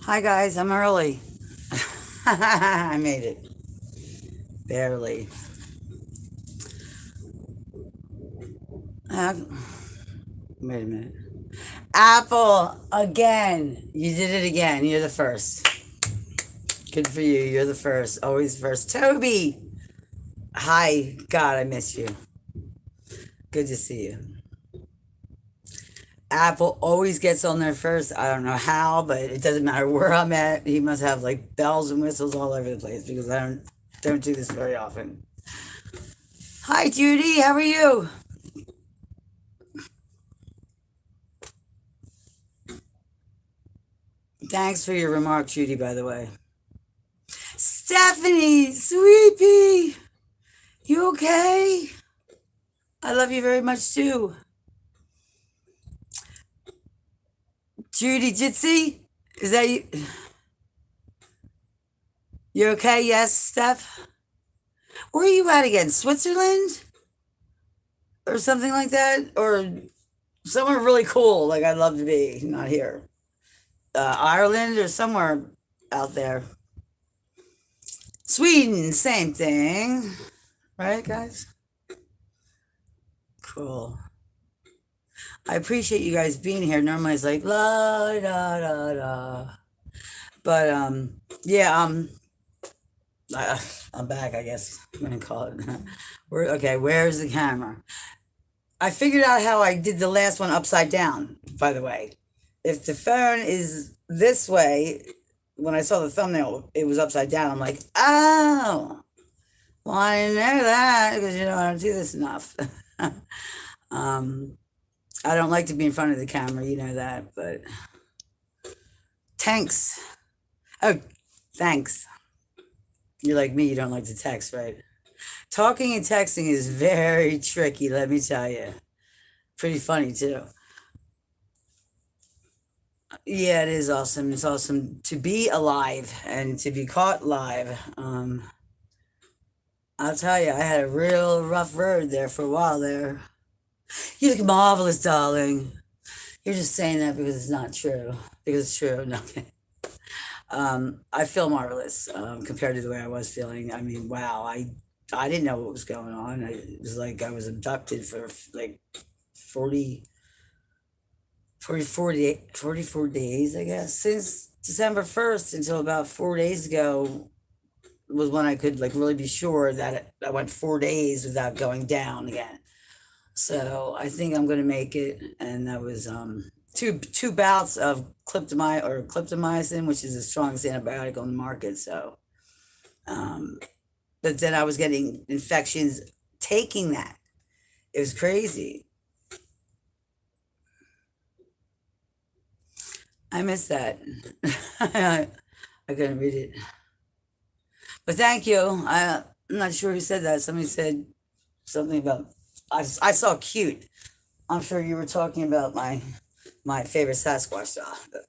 Hi guys, I'm early. I made it. Barely. Uh, Wait a minute. Apple, again. You did it again. You're the first. Good for you. You're the first. Always first. Toby. Hi. God, I miss you. Good to see you. Apple always gets on there first. I don't know how, but it doesn't matter where I'm at. He must have like bells and whistles all over the place because I don't do this very often. Hi Judy, how are you? Thanks for your remark, Judy, by the way. Stephanie, sweetie, you okay? I love you very much too. Judy Jitsi, is that you? You okay? Yes, Steph? Where are you at again? Switzerland? Or something like that? Or somewhere really cool, like I'd love to be, not here. Ireland or somewhere out there. Sweden, same thing. Right, guys? Cool. I appreciate you guys being here. Normally it's like la da da da. But yeah, I, I'm back, I guess I'm gonna call it. Okay, where's the camera? I figured out how I did the last one upside down, by the way. If the phone is this way, when I saw the thumbnail, it was upside down. I'm like, oh, well, I didn't know that because I don't do this enough. um, I don't like to be in front of the camera, you know that, but thanks. Oh, thanks. You're like me, you don't like to text, right? Talking and texting is very tricky, let me tell you. Pretty funny, too. Yeah, it is awesome. It's awesome to be alive and to be caught live. I'll tell you, I had a real rough road there for a while there. You look marvelous, darling. You're just saying that because it's not true. Because it's true. No. I feel marvelous compared to the way I was feeling. I mean, wow, I didn't know what was going on. It was like I was abducted for like 40, 44 days, I guess. Since December 1st until about 4 days ago was when I could like really be sure that I went 4 days without going down again. So I think I'm gonna make it. And that was two bouts of cliptomycin, which is the strongest antibiotic on the market. So um, but then I was getting infections taking that. It was crazy. I missed that. I couldn't read it. But thank you. I'm not sure who said that. Somebody said something about I saw cute. I'm sure you were talking about my favorite Sasquatch doll, the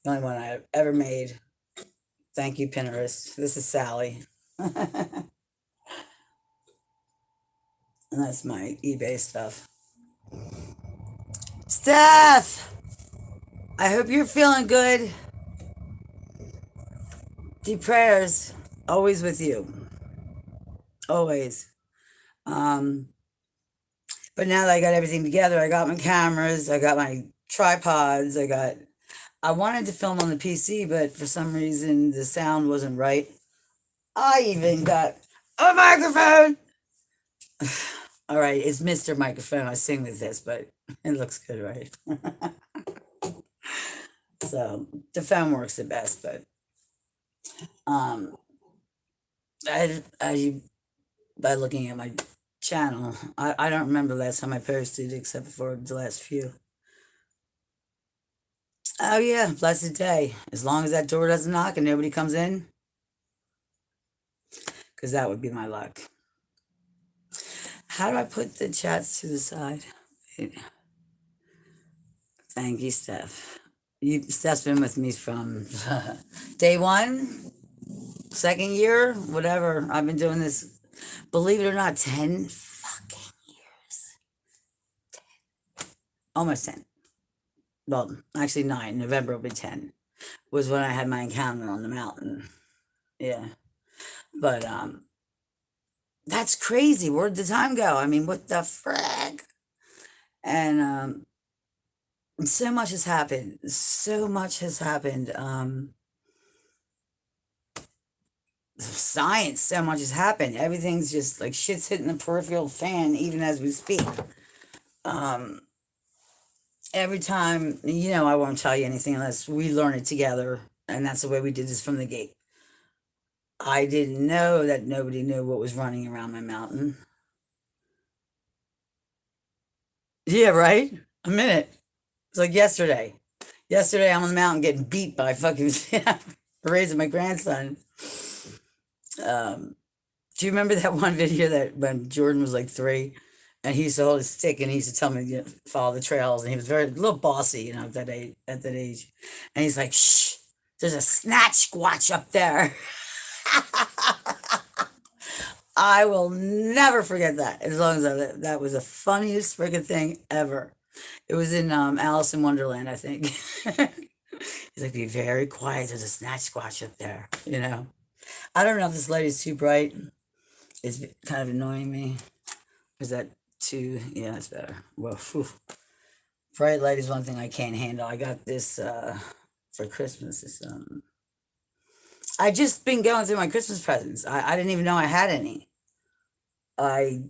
only one I ever made. Thank you, Pinterest. This is Sally, and that's my eBay stuff. Steph, I hope you're feeling good. Deep prayers, always with you, always. Um, but now that I got everything together, I got my cameras, I got my tripods, I wanted to film on the PC, but for some reason the sound wasn't right. I even got a microphone. All right, it's Mr. Microphone. I sing with this, but it looks good, right? So the phone works the best, but um, I by looking at my channel, I don't remember the last time I posted except for the last few. Oh yeah, blessed day. As long as that door doesn't knock and nobody comes in, because that would be my luck. How do I put the chats to the side? Wait. Thank you, Steph. Steph's been with me from day one, second year, whatever. I've been doing this, believe it or not, 10 fucking years. Almost 10. Well, actually 9. November will be 10. was when I had my encounter on the mountain. Yeah. But that's crazy. Where'd the time go? I mean, what the frick? And so much has happened. So much has happened. Science, so much has happened. Everything's just like shit's hitting the peripheral fan even as we speak. Um, every time, I won't tell you anything unless we learn it together. And that's the way we did this from the gate. I didn't know that nobody knew what was running around my mountain. Yeah, right? A minute. It's like yesterday. Yesterday, I'm on the mountain getting beat by fucking raising my grandson. Um, do you remember that one video that when Jordan was like 3, and he used to hold his stick and he used to tell me to follow the trails, and he was very a little bossy, at that age. And he's like, "Shh, there's a snatch squatch up there." I will never forget that as long as I live. That was the funniest freaking thing ever. It was in Alice in Wonderland, I think. He's like, "Be very quiet. There's a snatch squatch up there." I don't know if this light is too bright. It's kind of annoying me. Is that too? Yeah, it's better. Well, phew. Bright light is one thing I can't handle. I got this for Christmas. I just been going through my Christmas presents. I didn't even know I had any. I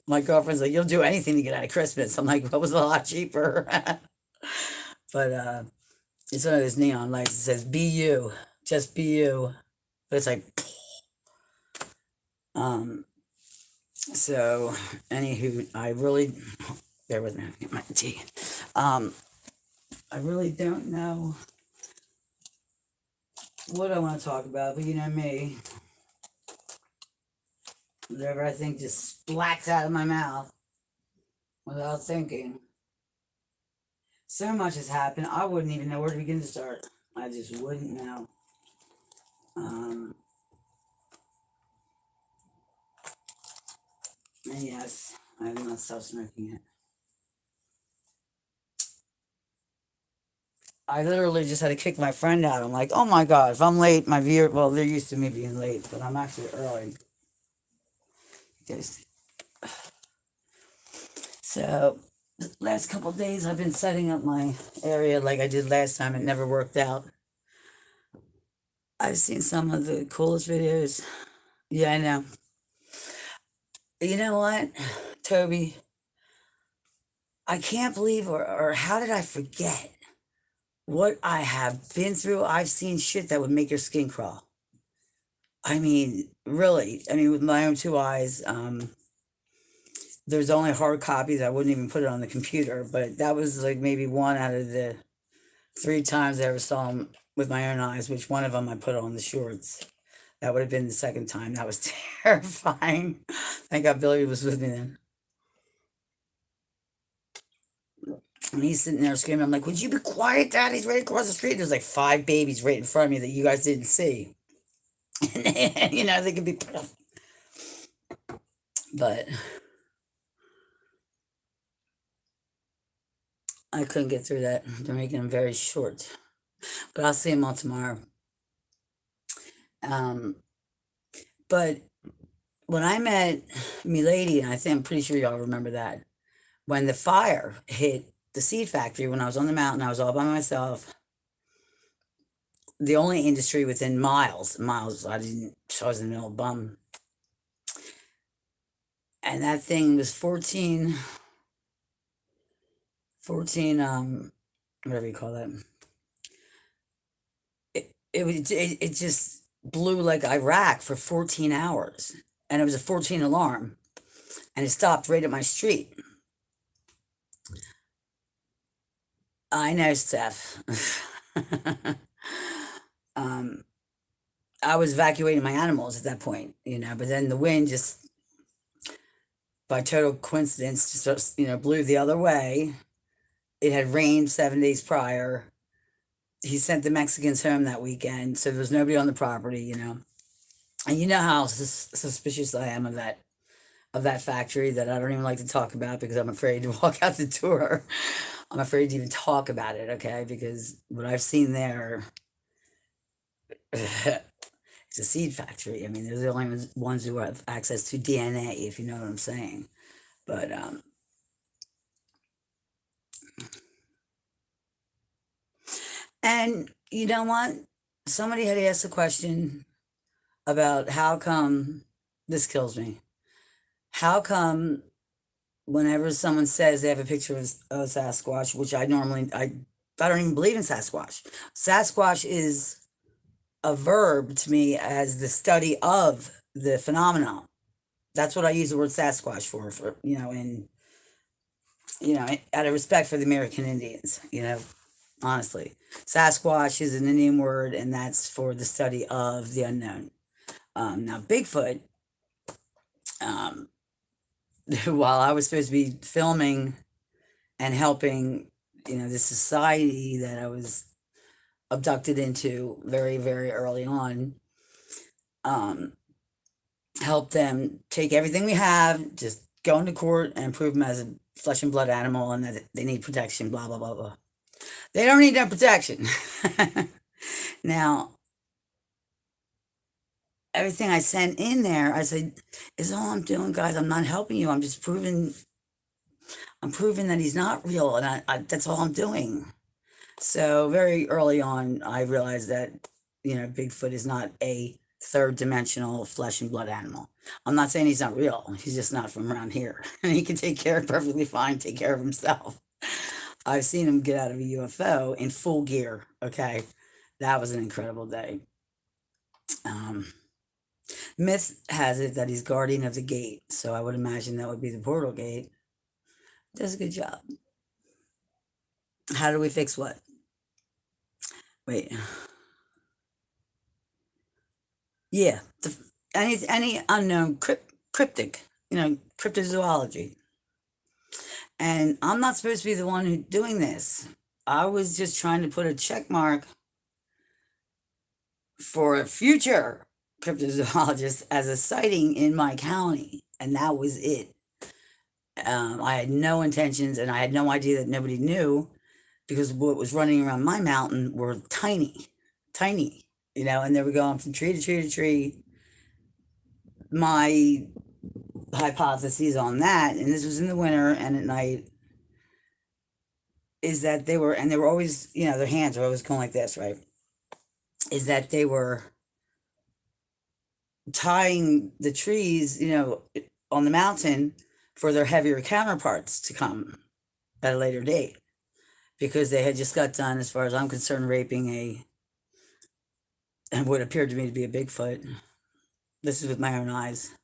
my girlfriend's like, "You'll do anything to get out of Christmas." I'm like, "What was a lot cheaper?" But it's one of those neon lights. It says "Be you, just be you." But it's like, so anywho, I really bear with me. I get my tea. I really don't know what I want to talk about, but you know me. Whatever I think just splats out of my mouth without thinking. So much has happened, I wouldn't even know where to begin to start. I just wouldn't know. And yes, I have not stopped smoking yet. I literally just had to kick my friend out. I'm like, "Oh my God, if I'm late, my viewer," well, they're used to me being late, but I'm actually early. Just so the last couple of days I've been setting up my area like I did last time. It never worked out. I've seen some of the coolest videos. Yeah, I know. You know what, Toby? I can't believe, or how did I forget what I have been through? I've seen shit that would make your skin crawl. I mean, really. I mean, with my own 2 eyes. There's only hard copies. I wouldn't even put it on the computer, but that was like maybe one out of the 3 times I ever saw them with my own eyes, which one of them I put on the shorts. That would have been the second time. That was terrifying. Thank God Billy was with me then. And he's sitting there screaming. I'm like, "Would you be quiet, Dad? He's right across the street." There's like 5 babies right in front of me that you guys didn't see. And, they could be. But I couldn't get through that. They're making them very short. But I'll see them all tomorrow. But when I met Milady, and I'm pretty sure y'all remember that, when the fire hit the seed factory, when I was on the mountain, I was all by myself. The only industry within miles, I was in the middle of bum. And that thing was 14, whatever you call that. It just blew like Iraq for 14 hours. And it was a 14 alarm. And it stopped right at my street. I know, Steph. I was evacuating my animals at that point, but then the wind just, by total coincidence, just, blew the other way. It had rained 7 days prior. He sent the Mexicans home that weekend, so there was nobody on the property, And you know how suspicious I am of that factory, that I don't even like to talk about because I'm afraid to walk out the door. I'm afraid to even talk about it, okay? Because what I've seen there it's a seed factory. I mean, they're the only ones who have access to DNA, if you know what I'm saying. But and you know what? Somebody had asked a question about how come this kills me. How come whenever someone says they have a picture of a Sasquatch, which I don't even believe in Sasquatch. Sasquatch is a verb to me as the study of the phenomenon. That's what I use the word Sasquatch for out of respect for the American Indians, honestly. Sasquatch is an Indian word, and that's for the study of the unknown. Now, Bigfoot, um, while I was supposed to be filming and helping, the society that I was abducted into very, very early on, um, help them take everything we have, just go into court and prove them as a flesh and blood animal and that they need protection, blah, blah, blah, blah. They don't need no protection. Now, everything I sent in there, I said, is all I'm doing, guys. I'm not helping you. I'm proving that he's not real. And that's all I'm doing. So very early on, I realized that, Bigfoot is not a third dimensional flesh and blood animal. I'm not saying he's not real. He's just not from around here. And he can take care perfectly fine, take care of himself. I've seen him get out of a UFO in full gear. Okay. That was an incredible day. Um, Myth has it that he's guardian of the gate. So I would imagine that would be the portal gate. Does a good job. How do we fix what? Wait. Yeah. Any unknown cryptic, cryptozoology. And I'm not supposed to be the one who's doing this. I was just trying to put a check mark for a future cryptozoologist as a sighting in my county, and that was it. I had no intentions, and I had no idea that nobody knew because what was running around my mountain were tiny, tiny, and they were going from tree to tree to tree. My hypotheses on that, and this was in the winter and at night, is that they were always, their hands were always going like this, right? Is that they were tying the trees, on the mountain for their heavier counterparts to come at a later date because they had just got done, as far as I'm concerned, raping and what appeared to me to be a Bigfoot. This is with my own eyes.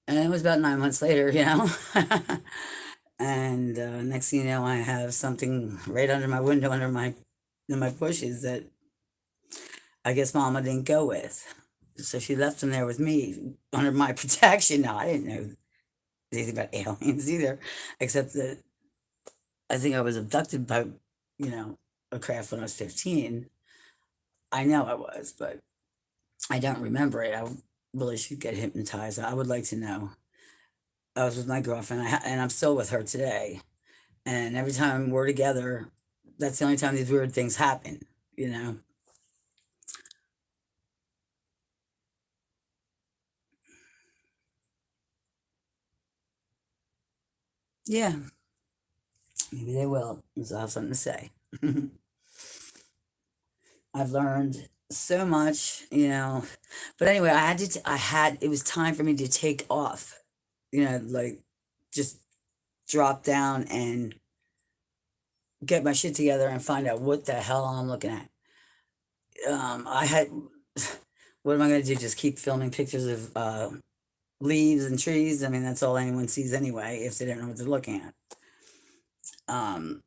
And it was about 9 months later, and next thing you know, I have something right under my window, in my bushes that I guess Mama didn't go with. So she left them there with me under my protection. Now, I didn't know anything about aliens either, except that I think I was abducted by, a craft when I was 15. I know I was, but I don't remember it. I really should get hypnotized. I would like to know. I was with my girlfriend, and I'm still with her today. And every time we're together, that's the only time these weird things happen, you know? Yeah, maybe they will. So I have something to say. I've learned so much, But anyway, it was time for me to take off, like just drop down and get my shit together and find out what the hell I'm looking at. I had, what am I going to do? Just keep filming pictures of leaves and trees? I mean, that's all anyone sees anyway if they don't know what they're looking at. Um,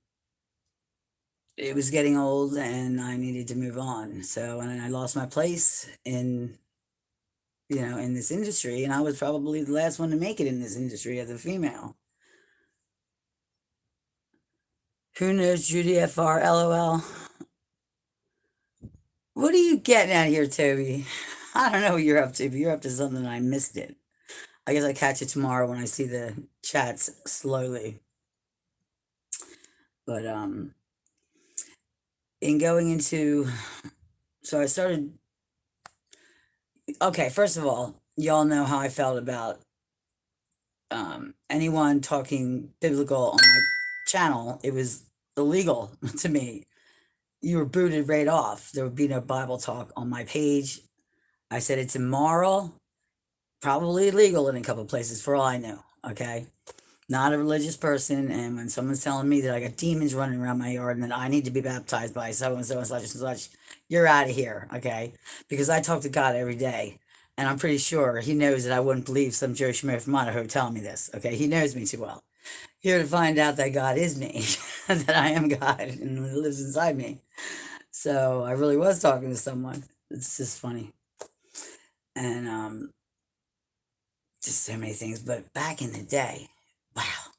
it was getting old and I needed to move on. So, and I lost my place in this industry, and I was probably the last one to make it in this industry as a female. Who knows Judy FR, LOL? What are you getting at here, Toby? I don't know what you're up to, but you're up to something. I missed it. I guess I catch it tomorrow when I see the chats slowly. But in going into, so I started. Okay, first of all, y'all know how I felt about anyone talking biblical on my channel. It was illegal to me. You were booted right off. There would be no Bible talk on my page. I said it's immoral, probably illegal in a couple of places for all I knew. Okay. Not a religious person. And when someone's telling me that I got demons running around my yard and that I need to be baptized by so and so and such and such, you're out of here. Okay. Because I talk to God every day. And I'm pretty sure he knows that I wouldn't believe some Joe Schmo from Idaho telling me this. Okay. He knows me too well. Here to find out that God is me, that I am God and he lives inside me. So I really was talking to someone. It's just funny. And just so many things. But back in the day, wow,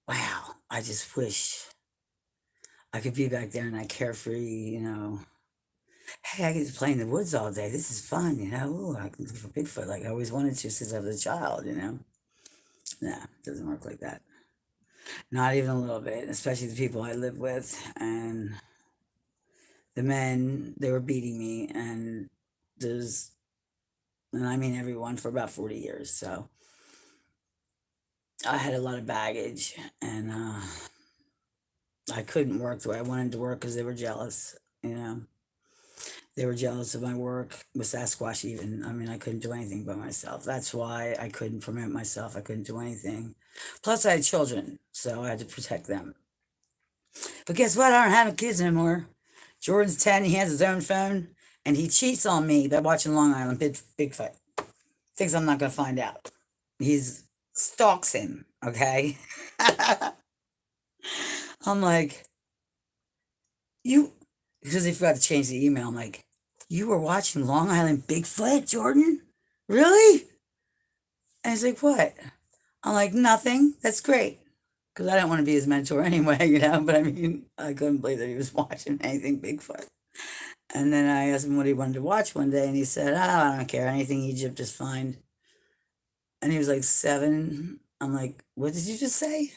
wow, I just wish I could be back there in that carefree. Hey, I get to play in the woods all day. This is fun. Ooh, I can look for Bigfoot like I always wanted to since I was a child. Nah, it doesn't work like that. Not even a little bit, especially the people I live with. And the men, they were beating me. And I mean everyone, for about 40 years. So I had a lot of baggage. And I couldn't work the way I wanted to work because they were jealous. They were jealous of my work with Sasquatch even. I mean, I couldn't do anything by myself. That's why I couldn't promote myself. I couldn't do anything. Plus, I had children, so I had to protect them. But guess what? I don't have kids anymore. Jordan's 10. He has his own phone, and he cheats on me by watching Long Island Bigfoot. Thinks I'm not going to find out. He's stalks him, okay? I'm like, you, because he forgot to change the email. I'm like, you were watching Long Island Bigfoot, Jordan? Really? And he's like, what? I'm like, nothing. That's great. Because I don't want to be his mentor anyway. But I mean, I couldn't believe that he was watching anything Bigfoot. And then I asked him what he wanted to watch one day, and he said, oh, I don't care. Anything Egypt is fine. And he was like 7. I'm like, what did you just say?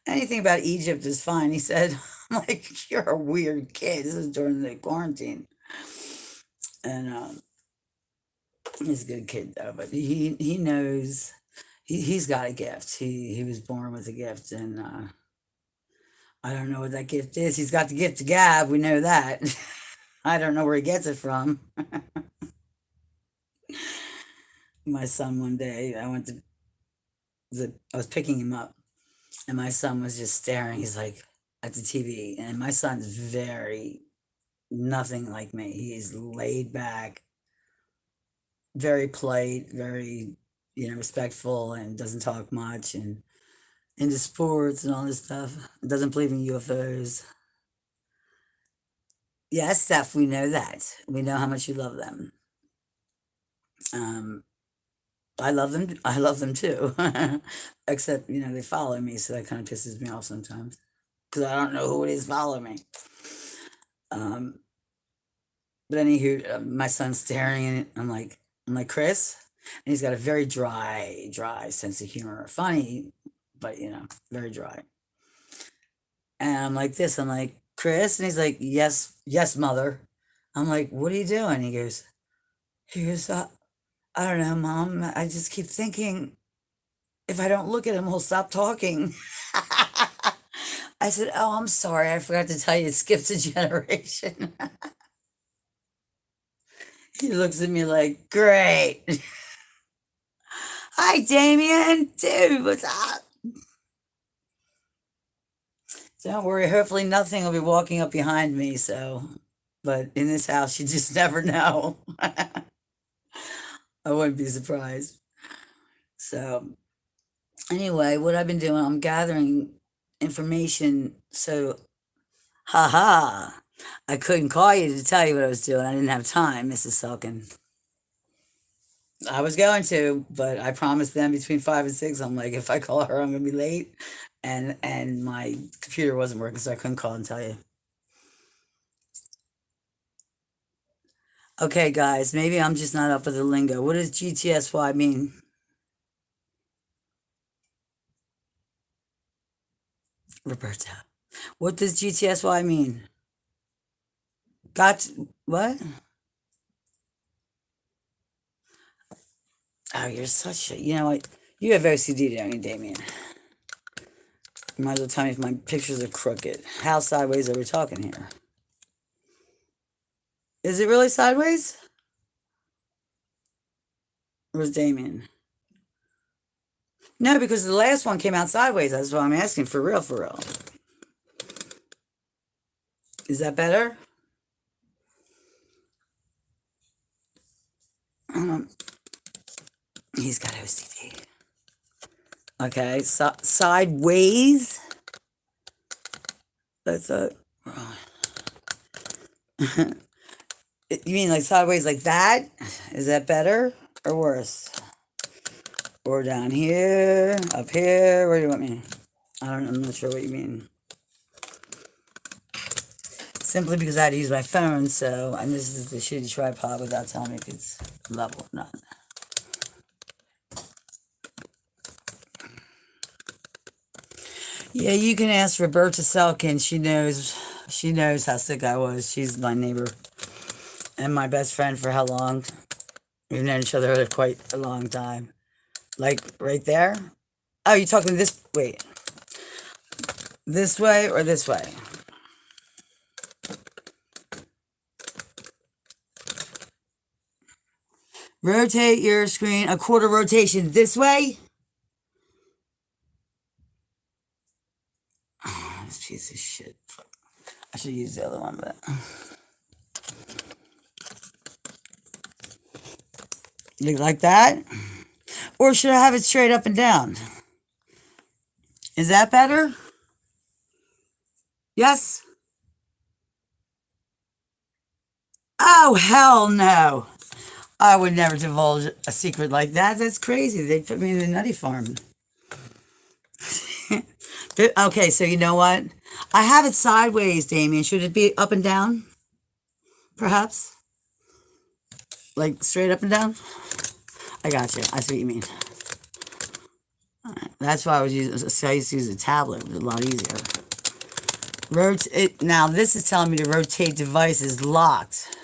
Anything about Egypt is fine. He said, I'm like, you're a weird kid. This is during the quarantine. And he's a good kid, though. But he knows he's got a gift. He was born with a gift. And I don't know what that gift is. He's got the gift of gab. We know that. I don't know where he gets it from. My son, one day, I was picking him up, and my son was just staring. He's like at the TV, and my son's very nothing like me. He is laid back, very polite, very respectful, and doesn't talk much, and into sports and all this stuff. Doesn't believe in UFOs. Yes, Steph, we know that. We know how much you love them. Um, I love them. I love them too. Except, they follow me, so that kind of pisses me off sometimes because I don't know who it is following me. Um, but anywho, my son's staring at it. I'm like, Chris, and he's got a very dry sense of humor. Funny, but very dry. And I'm like this. I'm like, Chris, and he's like, yes, mother. I'm like, what are you doing? He goes, I don't know, Mom. I just keep thinking if I don't look at him, he'll stop talking. I said, oh, I'm sorry. I forgot to tell you it skips a generation. He looks at me like, great. Hi, Damien. Dude, what's up? Don't worry. Hopefully, nothing will be walking up behind me. But in this house, you just never know. I wouldn't be surprised. So, anyway, what I've been doing, I'm gathering information. So, haha, I couldn't call you to tell you what I was doing. I didn't have time, Mrs. Sulkin. I was going to, but I promised them between 5 and 6. I'm like, if I call her, I'm gonna be late, and my computer wasn't working, so I couldn't call and tell you. Okay, guys, maybe I'm just not up with the lingo. What does GTSY mean? Roberta. What does GTSY mean? Got what? Oh, you're such a. You know what? You have OCD, don't you, Damien? You might as well tell me if my pictures are crooked. How sideways are we talking here? Is it really sideways? Where's Damien? No, because the last one came out sideways. That's why I'm asking for real, for real. Is that better? He's got OCD. Okay, sideways. That's a. You mean like sideways like that? Is that better or worse? Or down here, up here? Where do you want me? I'm not sure what you mean. Simply because I had to use my phone, so, and this is the shitty tripod without telling me if it's level or not. Yeah, you can ask Roberta Selkin. She knows how sick I was. She's my neighbor and my best friend for how long? We've known each other for quite a long time. Like right there? Oh, you're talking this, wait. This way or this way? Rotate your screen a quarter rotation this way. Oh, this piece of shit. I should use the other one, but. Like that? Or should I have it straight up and down? Is that better? Yes? Oh, hell no. I would never divulge a secret like that. That's crazy. They put me in the nutty farm. Okay, so you know what? I have it sideways, Damien. Should it be up and down? Perhaps? Like straight up and down? I got you. I see what you mean. All right. That's why I used to use a tablet. It was a lot easier. Rotate. Now, this is telling me to rotate devices locked.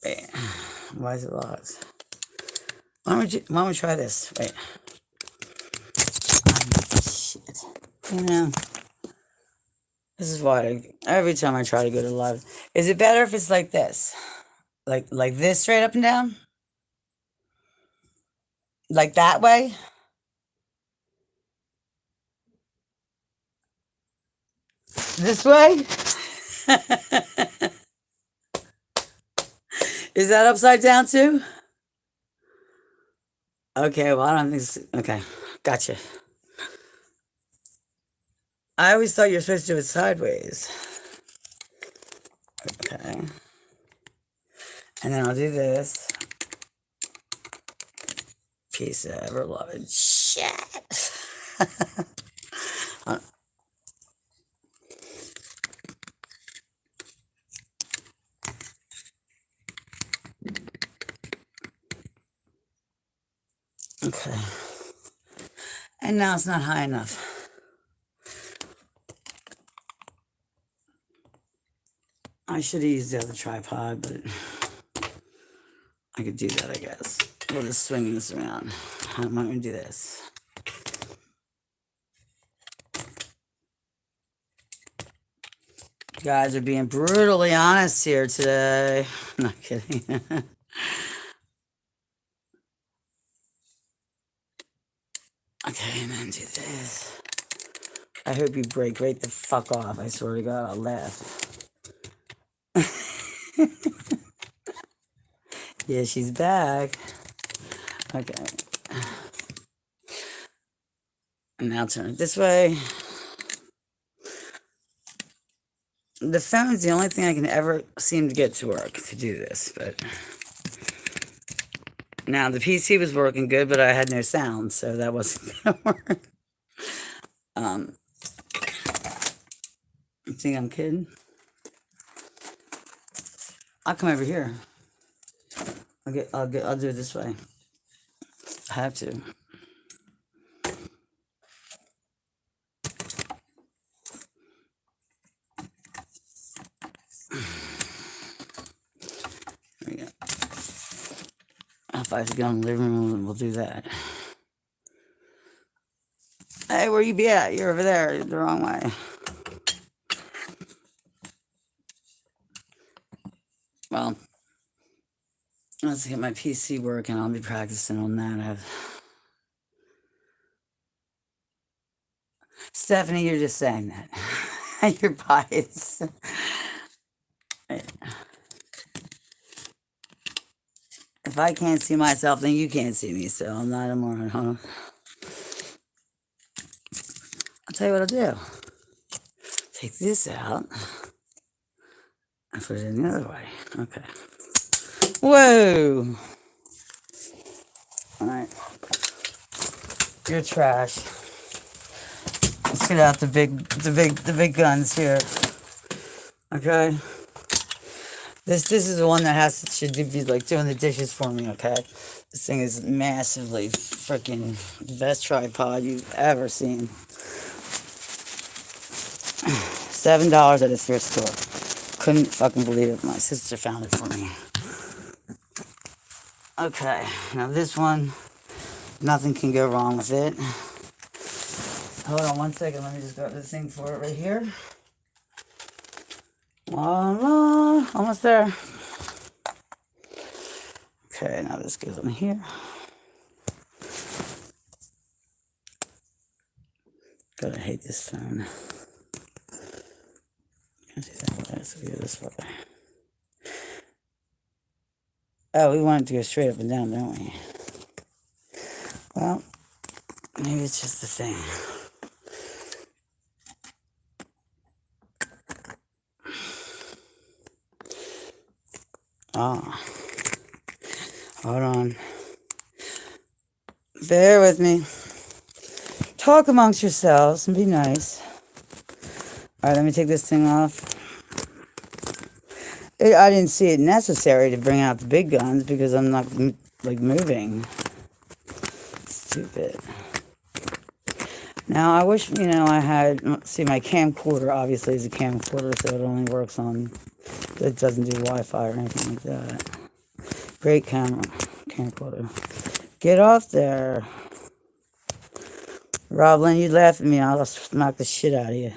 Wait. Why is it locked? Why don't we try this? Wait. Shit. You know, this is why every time I try to go to live, is it better if it's like this? Like this straight up and down? Like that way? This way? Is that upside down too? Okay, well, I don't think so. Okay, gotcha. I always thought you were supposed to do it sideways. Okay. And then I'll do this. Piece of ever-loving shit. Okay. And now it's not high enough. I should have used the other tripod, but I could do that, I guess. We'll just swing this around. How am I going to do this? You guys are being brutally honest here today. Not kidding. Okay, and then do this. I hope you break right the fuck off. I swear to God, I'll laugh. Yeah, she's back. Okay. And now turn it this way. The phone's the only thing I can ever seem to get to work to do this, but now the PC was working good, but I had no sound, so that wasn't gonna work. You think I'm kidding? I'll come over here. I'll do it this way. I have to. if I have to go in the living room, we'll do that. Hey, where you be at? You're over there. You're the wrong way. Well, let's get my PC working. I'll be practicing on that. Stephanie, you're just saying that. You're biased. If I can't see myself, then you can't see me, so I'm not a moron, huh? I'll tell you what I'll do. Take this out and put it in the other way. Okay. Whoa! Alright. You're trash. Let's get out the big guns here. Okay? This is the one that should be like doing the dishes for me, okay? This thing is massively freaking the best tripod you've ever seen. $7 at a thrift store. Couldn't fucking believe it. My sister found it for me. Okay, now this one, nothing can go wrong with it. Hold on one second, let me just grab this thing for it right here. Voila, almost there. Okay, now this goes on here. God, I hate this phone. Can't see that way, so we go this way. Oh, we want it to go straight up and down, don't we? Well, maybe it's just the thing. Oh. Hold on. Bear with me. Talk amongst yourselves and be nice. Alright, let me take this thing off. I didn't see it necessary to bring out the big guns because I'm not, like, moving. Stupid. Now, I wish, I had... See, my camcorder obviously is a camcorder, so it only works on... It doesn't do Wi-Fi or anything like that. Great camcorder. Get off there. Roblin, you laugh at me, I'll smack the shit out of you.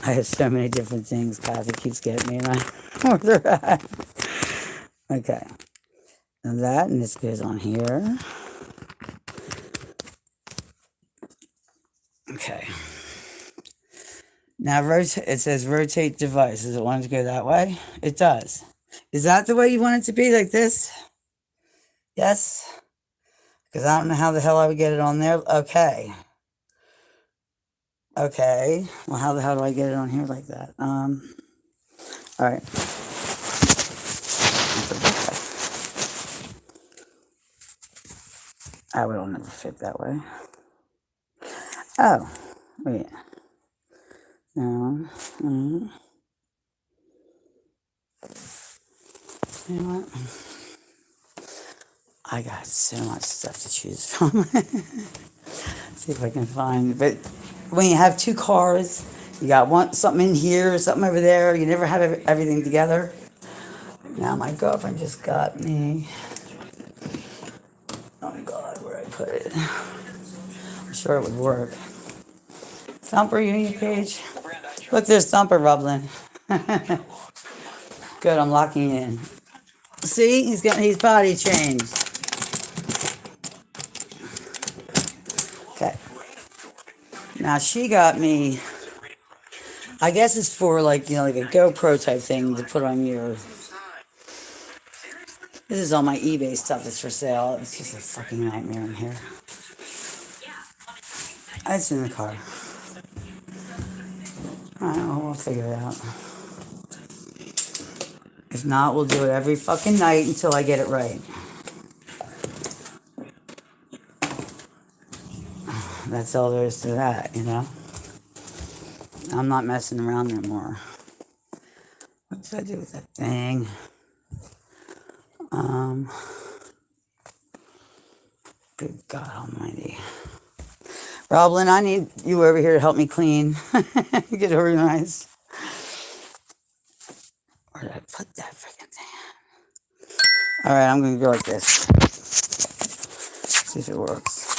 I have so many different things Kathy keeps getting me, and I where they're at. Okay. Now that, and this goes on here. Okay. Now it says rotate device. Does it want it to go that way? It does. Is that the way you want it to be, like this? Yes? Because I don't know how the hell I would get it on there. Okay. Okay. Well, how the hell do I get it on here like that? Alright. Oh, it'll never fit that way. Oh. Wait. No. You know what? I got so much stuff to choose from. See if I can find. But when you have two cars, you got something in here, something over there. You never have everything together. Now my girlfriend just got me. Oh my God, where I put it? I'm sure it would work. Thumper, you in your cage? Look, there's Thumper rubbling. Good, I'm locking in. See, he's body changed. Okay. Now she got me. I guess it's for like a GoPro type thing to put on your. This is all my eBay stuff that's for sale. It's just a fucking nightmare in here. It's in the car. I don't know, we'll figure it out. If not, we'll do it every fucking night until I get it right. That's all there is to that, I'm not messing around anymore. What did I do with that thing? Good God Almighty. Roblin, I need you over here to help me clean. Get organized. Where did I put that freaking thing? All right, I'm going to go like this. See if it works.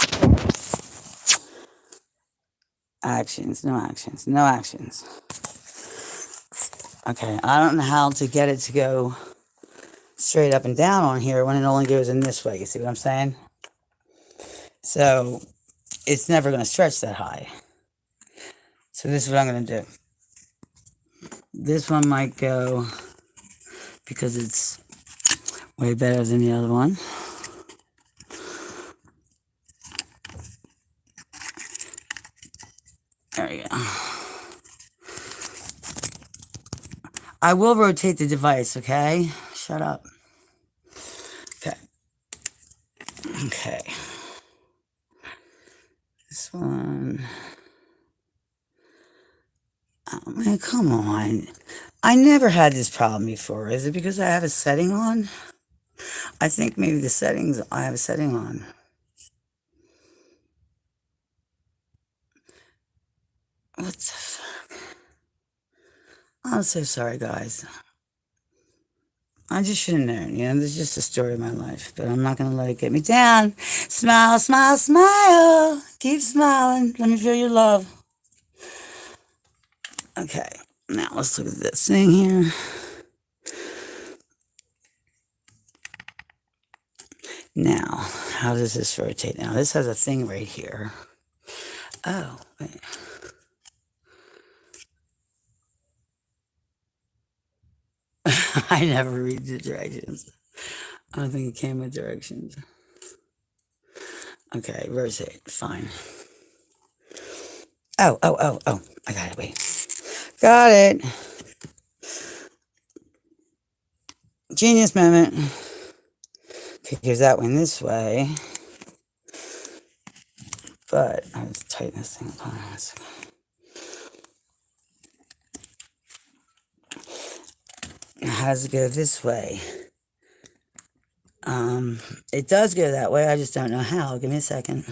Actions, no actions, no actions. Okay, I don't know how to get it to go straight up and down on here when it only goes in this way. You see what I'm saying? So it's never going to stretch that high. So this is what I'm going to do. This one might go because it's way better than the other one. There we go. I will rotate the device, okay? Shut up. Okay. Okay. This one. Oh man, come on. I never had this problem before. Is it because I have a setting on? I think maybe the settings, I have a setting on. What the fuck? I'm so sorry, guys. I just should have known, you know, this is just a story of my life, but I'm not going to let it get me down. Smile, smile, smile. Keep smiling. Let me feel your love. Okay, now let's look at this thing here. Now, how does this rotate? Now, this has a thing right here. Oh, wait. I never read the directions. I don't think it came with directions. Okay, rotate. Fine. Oh. I got it. Wait. Got it. Genius moment. Okay, here's that one this way. But I was tighten this thing up. How does it go this way? It does go that way. I just don't know how. Give me a second.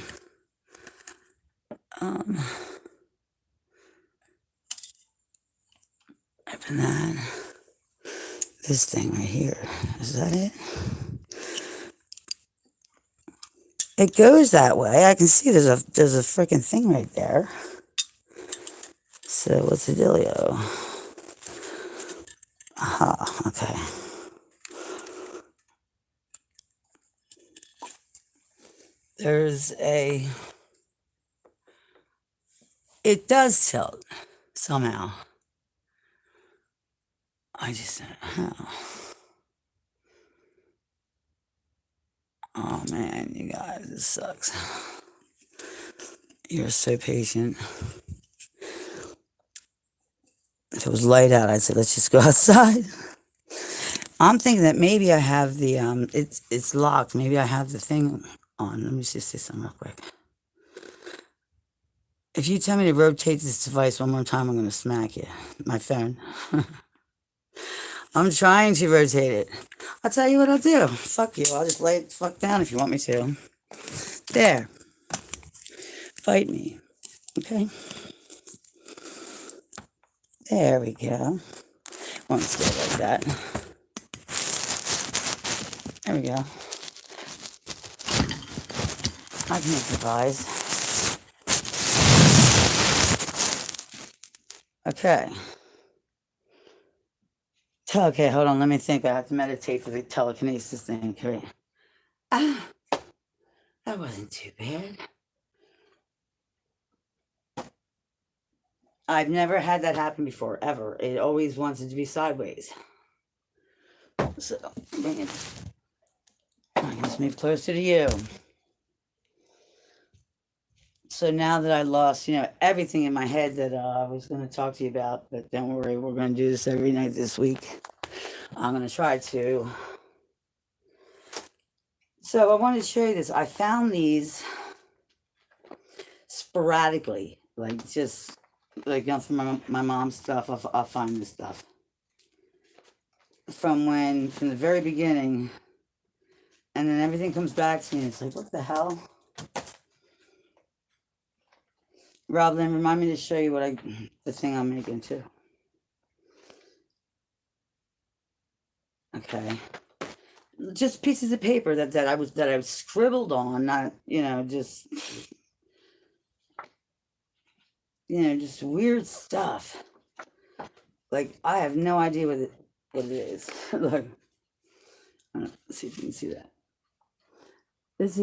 Open that. This thing right here. Is that it? It goes that way. I can see there's a freaking thing right there. So what's the dealio? Aha, okay. There's a... It does tilt, somehow. I just don't know how. Oh man, you guys, this sucks. You're so patient. If it was light out, I'd say, let's just go outside. I'm thinking that maybe I have the, it's locked. Maybe I have the thing on. Let me just say something real quick. If you tell me to rotate this device one more time, I'm going to smack you. My phone. I'm trying to rotate it. I'll tell you what I'll do. Fuck you. I'll just lay it the fuck down if you want me to. There. Fight me. Okay. There we go. Won't stay like that. There we go. I can improvise. Okay. Okay, hold on. Let me think. I have to meditate for the telekinesis thing. Okay. Ah, that wasn't too bad. I've never had that happen before, ever. It always wants it to be sideways. So, bring it. I can just move closer to you. So now that I lost, you know, everything in my head that I was going to talk to you about, but don't worry, we're going to do this every night this week. I'm going to try to. So I wanted to show you this. I found these sporadically, like just like, you know, from my mom's stuff. I'll find this stuff from the very beginning, and then everything comes back to me. And it's like, what the hell? Rob, then remind me to show you the thing I'm making too. Okay. Just pieces of paper that I scribbled on, not, just, just weird stuff. Like, I have no idea what it is. Look. Let's see if you can see that. This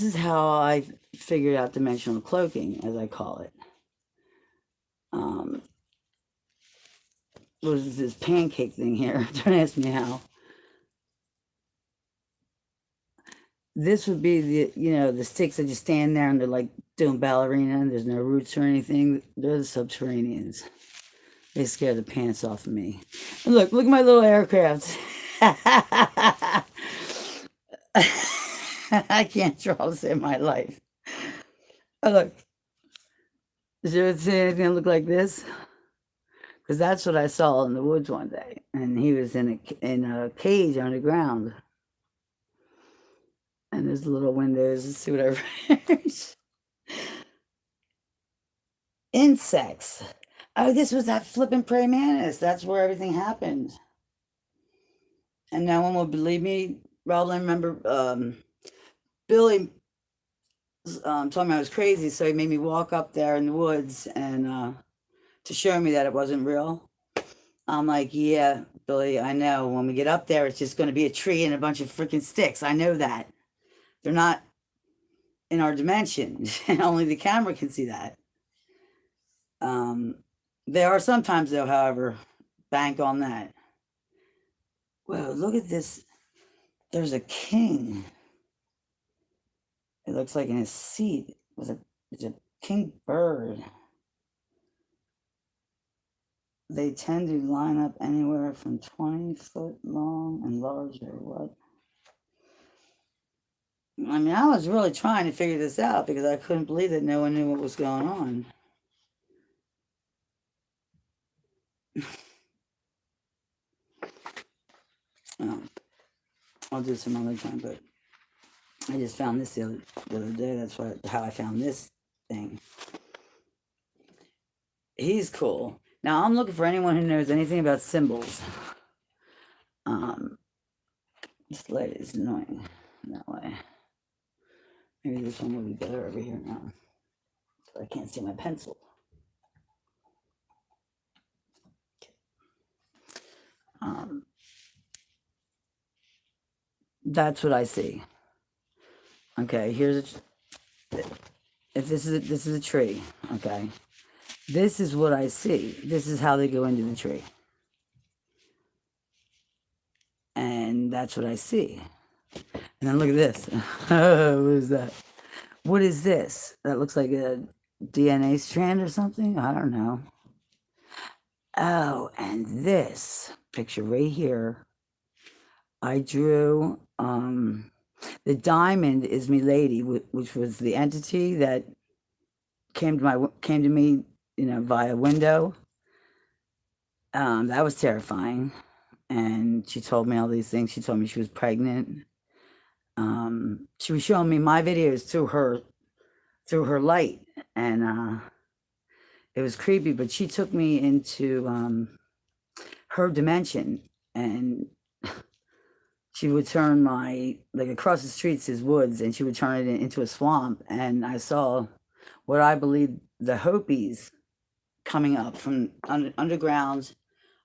is how I figured out dimensional cloaking, as I call it. Um, what is this pancake thing here? Don't ask me how. This would be the sticks that just stand there and they're like doing ballerina and there's no roots or anything. They're the subterraneans. They scare the pants off of me. And look at my little aircraft. I can't draw to save my life. Oh, look. Did you ever see anything that looked like this? Because that's what I saw in the woods one day. And he was in a cage underground. And there's little windows. Let's see what I wrote. Insects. Oh, this was that flippin' praying mantis. That's where everything happened. And no one will believe me. Roland, remember Billy told me I was crazy, so he made me walk up there in the woods and to show me that it wasn't real. I'm like, yeah, Billy, I know. When we get up there, it's just going to be a tree and a bunch of freaking sticks. I know that. They're not in our dimension. Only the camera can see that. There are sometimes, though, however, bank on that. Whoa, look at this. There's a king. It looks like in his seat it's a king bird. They tend to line up anywhere from 20 foot long and larger. What? I mean, I was really trying to figure this out because I couldn't believe that no one knew what was going on. I'll do some other time, but I just found this the other day. That's how I found this thing. He's cool. Now I'm looking for anyone who knows anything about symbols. This light is annoying that way. Maybe this one will be better over here now. So I can't see my pencil. That's what I see. Okay, here's if this is a tree. Okay, this is what I see. This is how they go into the tree, and that's what I see. And then look at this. What is that? What is this? That looks like a DNA strand or something. I don't know. Oh, and this picture right here, I drew. The diamond is me lady, which was the entity that came to me, via window. That was terrifying, and she told me all these things. She told me she was pregnant. She was showing me my videos through her light, and it was creepy. But she took me into her dimension, and she would turn across the streets is woods, and she would turn it into a swamp. And I saw what I believe the Hopis coming up from underground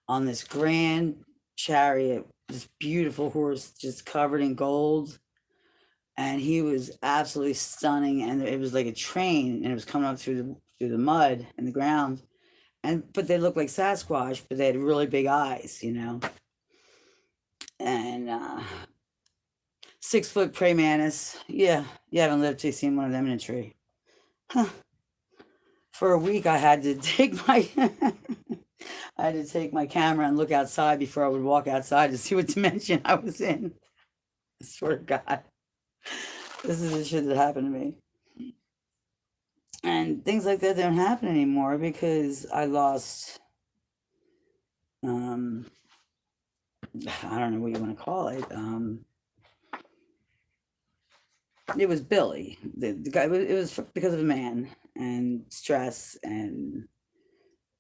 on this grand chariot, this beautiful horse just covered in gold. And he was absolutely stunning. And it was like a train, and it was coming up through the mud and the ground. But they looked like Sasquatch, but they had really big eyes, And 6 foot praying mantis. Yeah, you haven't lived till you've seen one of them in a tree. Huh. For a week, I had to take my camera and look outside before I would walk outside to see what dimension I was in. I swear to God, this is the shit that happened to me. And things like that don't happen anymore because I lost. I don't know what you want to call it. It was Billy. The guy. It was because of a man and stress and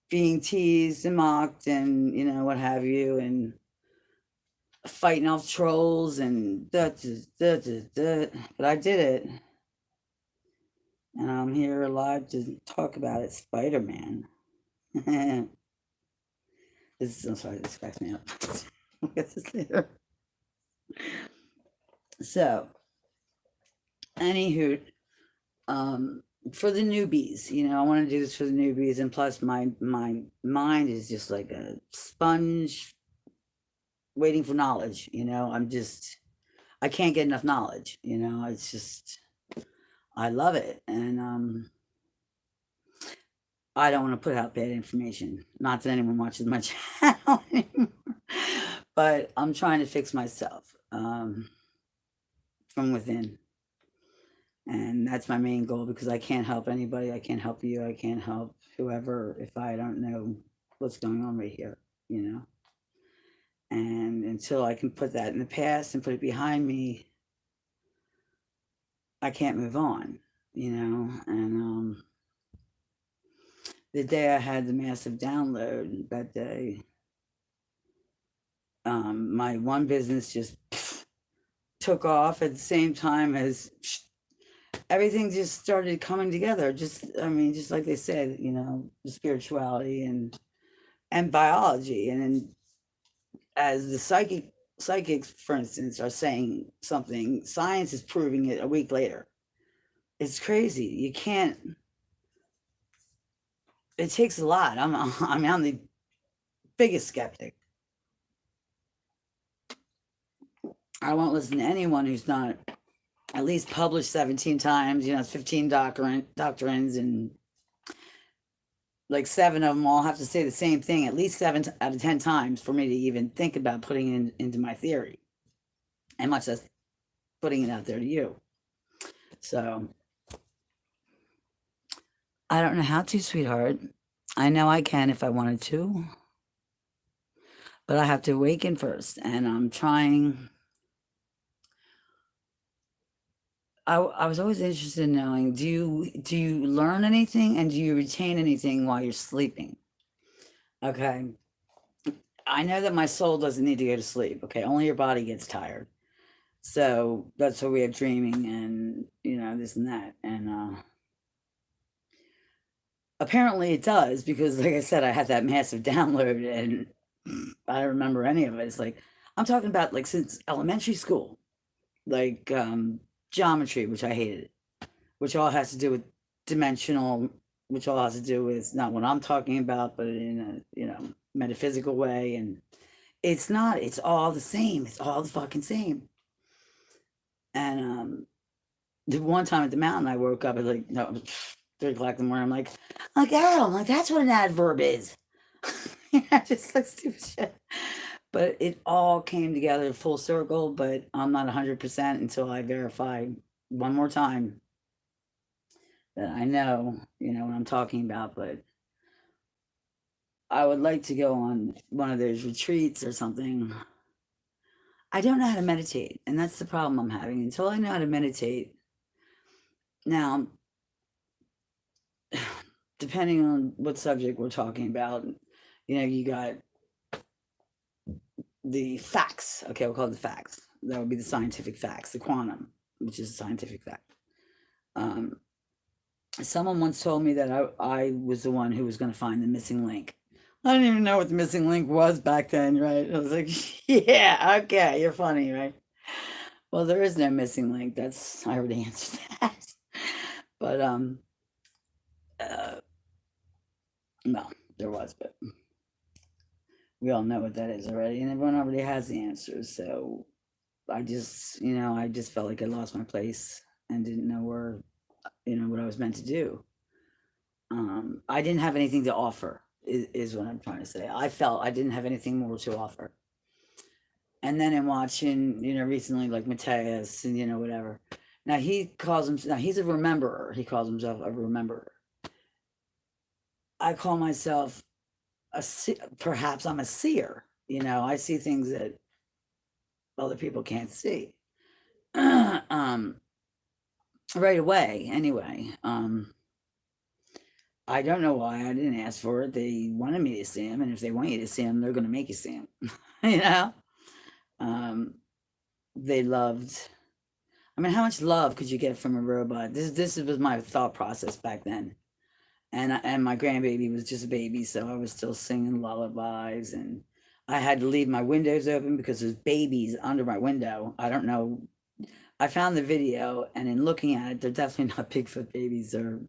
being teased and mocked and what have you and fighting off trolls and but I did it and I'm here alive to talk about it. Spider-Man. I'm sorry, this cracks me up. Get this later. So, anywho, um, for the newbies, I want to do this for the newbies, and plus, my mind is just like a sponge waiting for knowledge. I can't get enough knowledge. It's just I love it, and I don't want to put out bad information. Not that anyone watches my channel anymore, but I'm trying to fix myself from within. And that's my main goal because I can't help anybody. I can't help you. I can't help whoever if I don't know what's going on right here, you know? And until I can put that in the past and put it behind me, I can't move on, And the day I had the massive download, that day, my one business just took off at the same time as everything just started coming together. Just like they said, spirituality and biology, and then as the psychics, for instance, are saying something, science is proving it a week later. It's crazy. You can't. It takes a lot. I'm the biggest skeptic. I won't listen to anyone who's not at least published 17 times. 15 doctrines, and like 7 of them all have to say the same thing at least 7 out of 10 times for me to even think about putting it into my theory, and much less putting it out there to you. So I don't know how to, sweetheart. I know I can if I wanted to, but I have to awaken first, and I'm trying. I was always interested in knowing, do you learn anything and do you retain anything while you're sleeping? Okay. I know that my soul doesn't need to go to sleep. Okay. Only your body gets tired. So that's why we have dreaming and, this and that. And apparently it does because, like I said, I had that massive download and I don't remember any of it. It's like, I'm talking about like since elementary school, like geometry, which I hated, which all has to do with dimensional, which all has to do with not what I'm talking about, but in a metaphysical way. And it's not. It's all the same. It's all the fucking same. And the one time at the mountain, I woke up at like 3 o'clock in the morning. I'm like, oh, I'm like, that's what an adverb is. Just like stupid shit. But it all came together full circle. But I'm not 100% until I verify one more time that I know, what I'm talking about. But I would like to go on one of those retreats or something. I don't know how to meditate, and that's the problem I'm having. Until I know how to meditate, now, depending on what subject we're talking about, you got the facts. Okay, we'll call it the facts. That would be the scientific facts, the quantum, which is a scientific fact. Um, Someone once told me that I was the one who was going to find the missing link. I didn't even know what the missing link was back then, right? I was like, yeah, okay, you're funny, right? Well, there is no missing link. I already answered that. But uh, no, there was, but we all know what that is already, and everyone already has the answers. So I just felt like I lost my place and didn't know where, what I was meant to do. I didn't have anything to offer, is what I'm trying to say. I felt I didn't have anything more to offer. And then in watching, recently like Mateus and whatever. Now he's a rememberer. He calls himself a rememberer. I call myself perhaps I'm a seer. I see things that other people can't see. um, right away. Anyway, I don't know why I didn't ask for it. They wanted me to see him, and if they want you to see him, they're going to make you see him. you know, um, they loved. I mean, how much love could you get from a robot? This was my thought process back then. And my grandbaby was just a baby, so I was still singing lullabies, and I had to leave my windows open because there's babies under my window. I don't know. I found the video, and in looking at it, they're definitely not Bigfoot babies. They're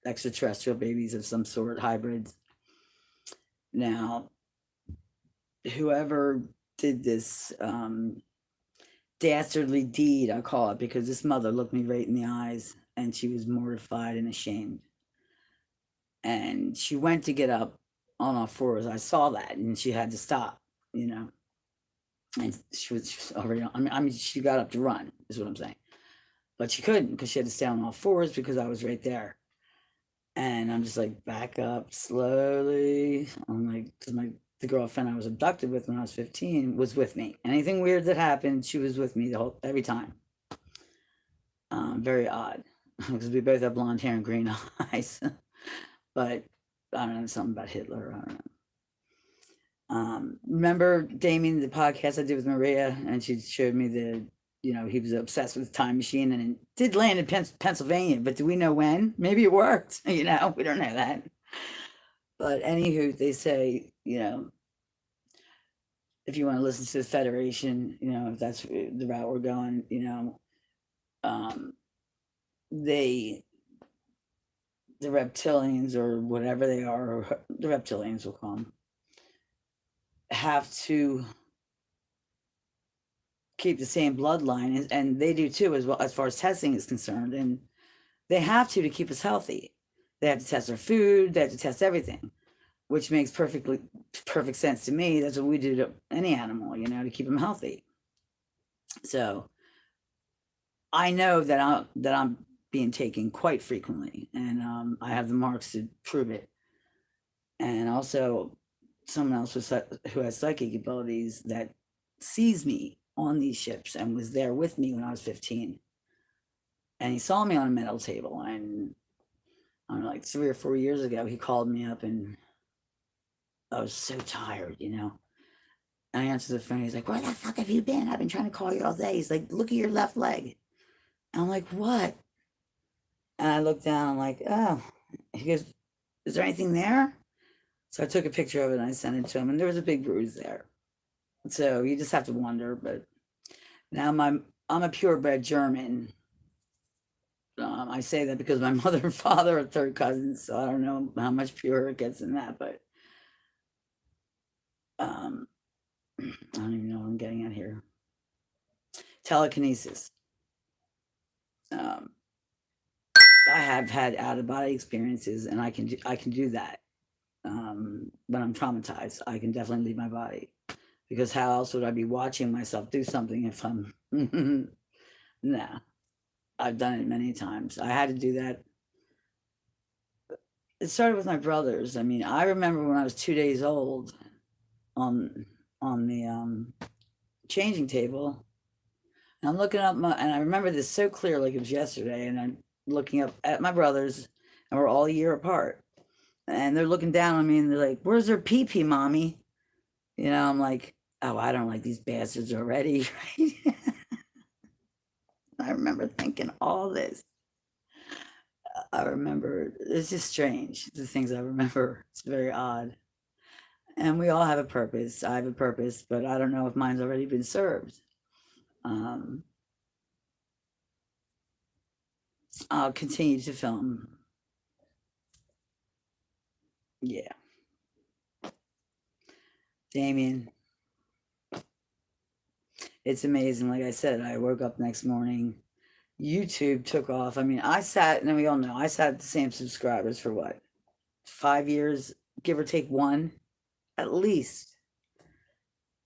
extraterrestrial babies of some sort, hybrids. Now, whoever did this dastardly deed, I call it, because this mother looked me right in the eyes, and she was mortified and ashamed. And she went to get up on all fours. I saw that, and she had to stop, you know. And she was already. I mean, she got up to run. Is what I'm saying, but she couldn't because she had to stay on all fours because I was right there. And I'm just like, back up slowly. I'm like, because the girlfriend I was abducted with when I was 15 was with me. Anything weird that happened, she was with me every time. Very odd because we both have blonde hair and green eyes. But I don't know, something about Hitler. I don't know. Remember, Damien, the podcast I did with Maria, and she showed me he was obsessed with the time machine, and it did land in Pennsylvania, but do we know when? Maybe it worked, we don't know that. But anywho, they say, if you want to listen to the Federation, if that's the route we're going, um, they, the reptilians or whatever they are, or the reptilians will call them, have to keep the same bloodline, and they do too, as well, as far as testing is concerned, and they have to keep us healthy. They have to test our food, they have to test everything, which makes perfect sense to me. That's what we do to any animal, to keep them healthy. So I know that I'm being taken quite frequently, and I have the marks to prove it. And also, someone else who has psychic abilities that sees me on these ships and was there with me when I was 15. And he saw me on a metal table, and I don't know, like 3 or 4 years ago, he called me up, and I was so tired. And I answered the phone. He's like, "Where the fuck have you been? I've been trying to call you all day." He's like, "Look at your left leg." And I'm like, "What?" And I look down. I'm like, "Oh." He goes, "Is there anything there?" So I took a picture of it and I sent it to him, and there was a big bruise there. So you just have to wonder. But now I'm a purebred German. I say that because my mother and father are third cousins, so I don't know how much purer it gets than that. But um, I don't even know what I'm getting at here. Telekinesis. Um, I have had out of body experiences, and I can do that. When I'm traumatized, I can definitely leave my body, because how else would I be watching myself do something if I'm nah. I've done it many times. I had to do that. It started with my brothers. I mean, I remember when I was 2 days old on the changing table, and I'm looking up and I remember this so clear, like it was yesterday. And I'm looking up at my brothers, and we're all a year apart, and they're looking down on me, and they're like, "Where's their pee pee, mommy?" I'm like, "Oh, I don't like these bastards already." Right? I remember thinking all this. I remember it's just strange, the things I remember. It's very odd. And we all have a purpose. I have a purpose, but I don't know if mine's already been served. Um, I'll continue to film. Yeah. Damien, it's amazing. Like I said, I woke up next morning. YouTube took off. I mean, and we all know, I sat at the same subscribers for what, 5 years, give or take one, at least.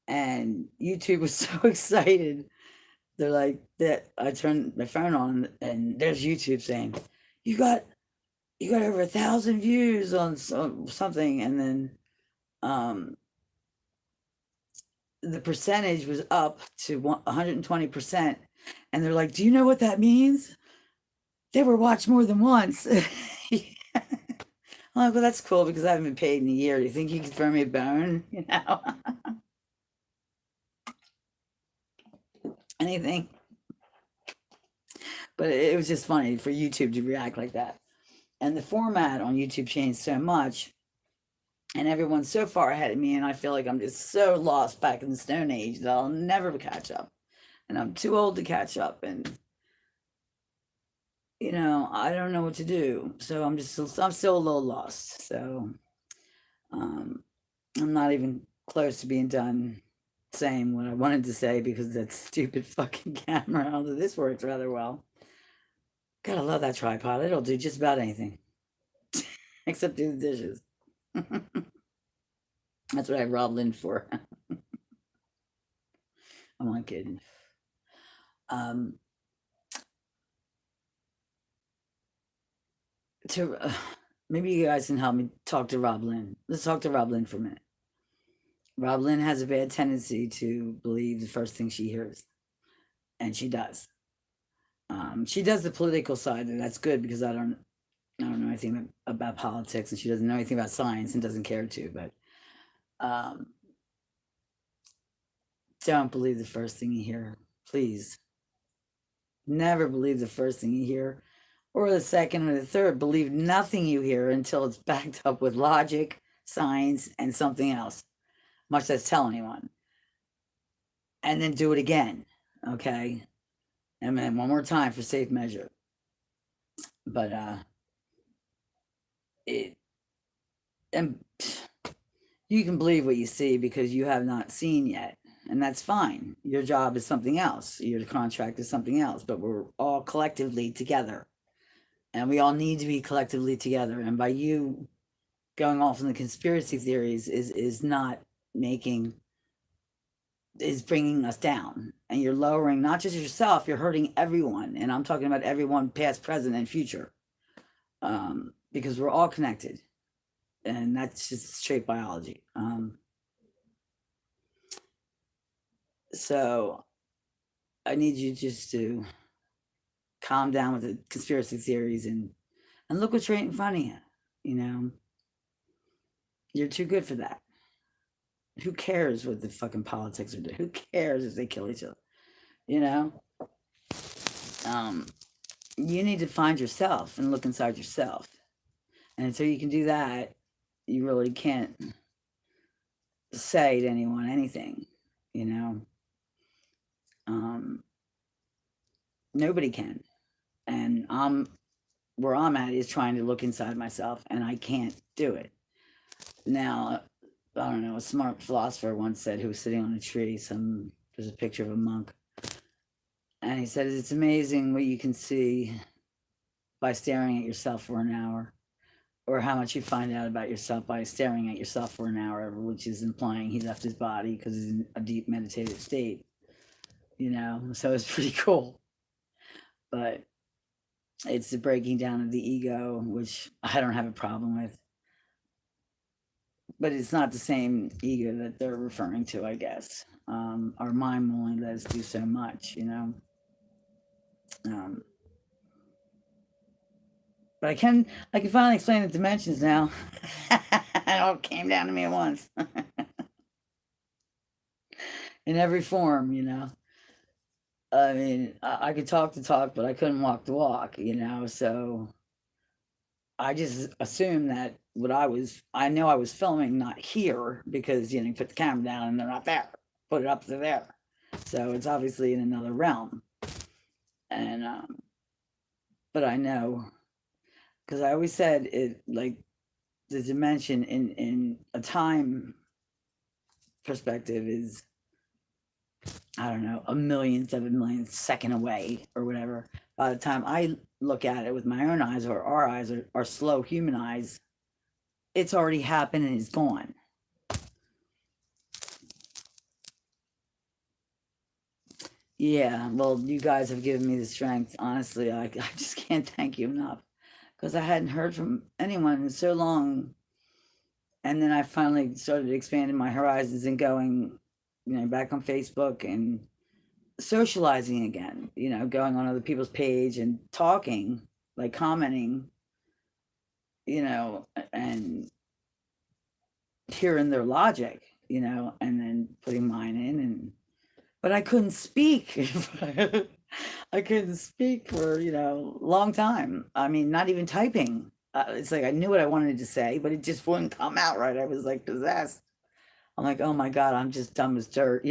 And YouTube was so excited. They're like that. I turned my phone on, and there's YouTube saying, "You got over 1,000 views on something," and then um, the percentage was up to 120%, and they're like, "Do you know what that means?" They were watched more than once. I'm like, well, that's cool because I haven't been paid in a year. Do you think you could throw me a bone? Anything. But it was just funny for YouTube to react like that. And the format on YouTube changed so much, and everyone's so far ahead of me, and I feel like I'm just so lost back in the Stone Age that I'll never catch up. And I'm too old to catch up, and I don't know what to do. So I'm still a little lost. So um, I'm not even close to being done saying what I wanted to say because that stupid fucking camera, although this works rather well. Gotta love that tripod. It'll do just about anything except do the dishes. That's what I robbed Lynn for. I'm not kidding. Um, to Maybe you guys can help me talk to Rob Lynn. Let's talk to Rob Lynn for a minute. Rob Lynn has a bad tendency to believe the first thing she hears, and she does. She does the political side, and that's good because I don't know anything about politics, and she doesn't know anything about science and doesn't care to. But um, don't believe the first thing you hear, please. Never believe the first thing you hear, or the second or the third. Believe nothing you hear until it's backed up with logic, science, and something else, much less tell anyone. And then do it again, okay? And then one more time for safe measure. But it and you can believe what you see because you have not seen yet, and that's fine. Your job is something else. Your contract is something else. But we're all collectively together, and we all need to be collectively together. And by you going off in the conspiracy theories is not making is bringing us down, and you're lowering not just yourself, you're hurting everyone, and I'm talking about everyone past, present, and future, because we're all connected, and that's just straight biology. So I need you just to calm down with the conspiracy theories and look what's right in front of you. You know, you're too good for that. Who cares what the fucking politics are doing? Who cares if they kill each other? You know, um, you need to find yourself and look inside yourself. And until you can do that, you really can't say to anyone anything. You know, um, nobody can. And where I'm at is trying to look inside myself, and I can't do it. Now, I don't know, a smart philosopher once said, who was sitting on a tree, there's a picture of a monk, and he said, it's amazing what you can see by staring at yourself for an hour, or how much you find out about yourself by staring at yourself for an hour, which is implying he left his body because he's in a deep meditative state, so it's pretty cool. But it's the breaking down of the ego, which I don't have a problem with. But it's not the same ego that they're referring to, I guess. Our mind will only let us do so much, Um, but I can finally explain the dimensions now. It all came down to me at once, in every form. I mean, I could talk the talk, but I couldn't walk the walk. So I just assumed that I know I was filming not here because, you put the camera down and they're not there. Put it up to there. So it's obviously in another realm. And, but I know, because I always said it, like, the dimension in a time perspective is, I don't know, a millionth of a millionth second away or whatever. By the time I look at it with my own eyes, or our eyes, or our slow human eyes, it's already happened and it's gone. Yeah, well, you guys have given me the strength. Honestly, I just can't thank you enough because I hadn't heard from anyone in so long. And then I finally started expanding my horizons and going, back on Facebook and socializing again, going on other people's page and talking. like commenting, and hearing their logic, and then putting mine in, but I couldn't speak. I couldn't speak for, a long time. I mean, not even typing. It's like I knew what I wanted to say, but it just wouldn't come out right. I was like possessed. I'm like, oh my God, I'm just dumb as dirt,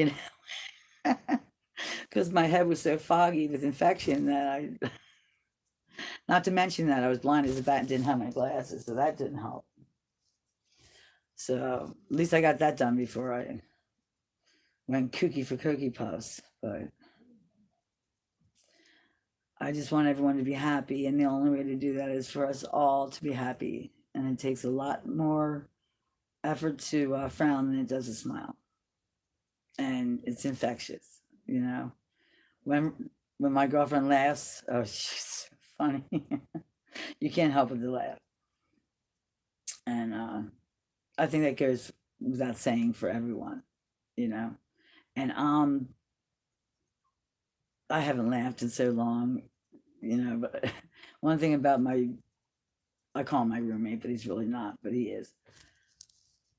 because my head was so foggy with infection that not to mention that I was blind as a bat and didn't have my glasses, so that didn't help. So at least I got that done before I went kooky for Cookie Puffs. But I just want everyone to be happy, and the only way to do that is for us all to be happy. And it takes a lot more effort to frown than it does to smile, and it's infectious. When my girlfriend laughs, oh, she's so funny. You can't help but to laugh, and I think that goes without saying for everyone, you know. And I haven't laughed in so long, But one thing about I call him my roommate, but he's really not, but he is.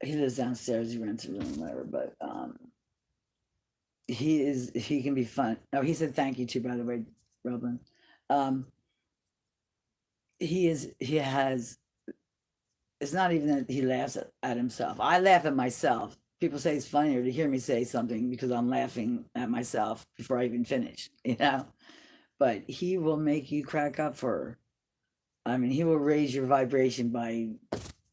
He lives downstairs. He rents a room, whatever. But he can be fun. Oh, he said thank you too, by the way, Roblin. Um, he is. He has. It's not even that he laughs at himself. I laugh at myself. People say it's funnier to hear me say something because I'm laughing at myself before I even finish, But he will make you crack up for. I mean, he will raise your vibration by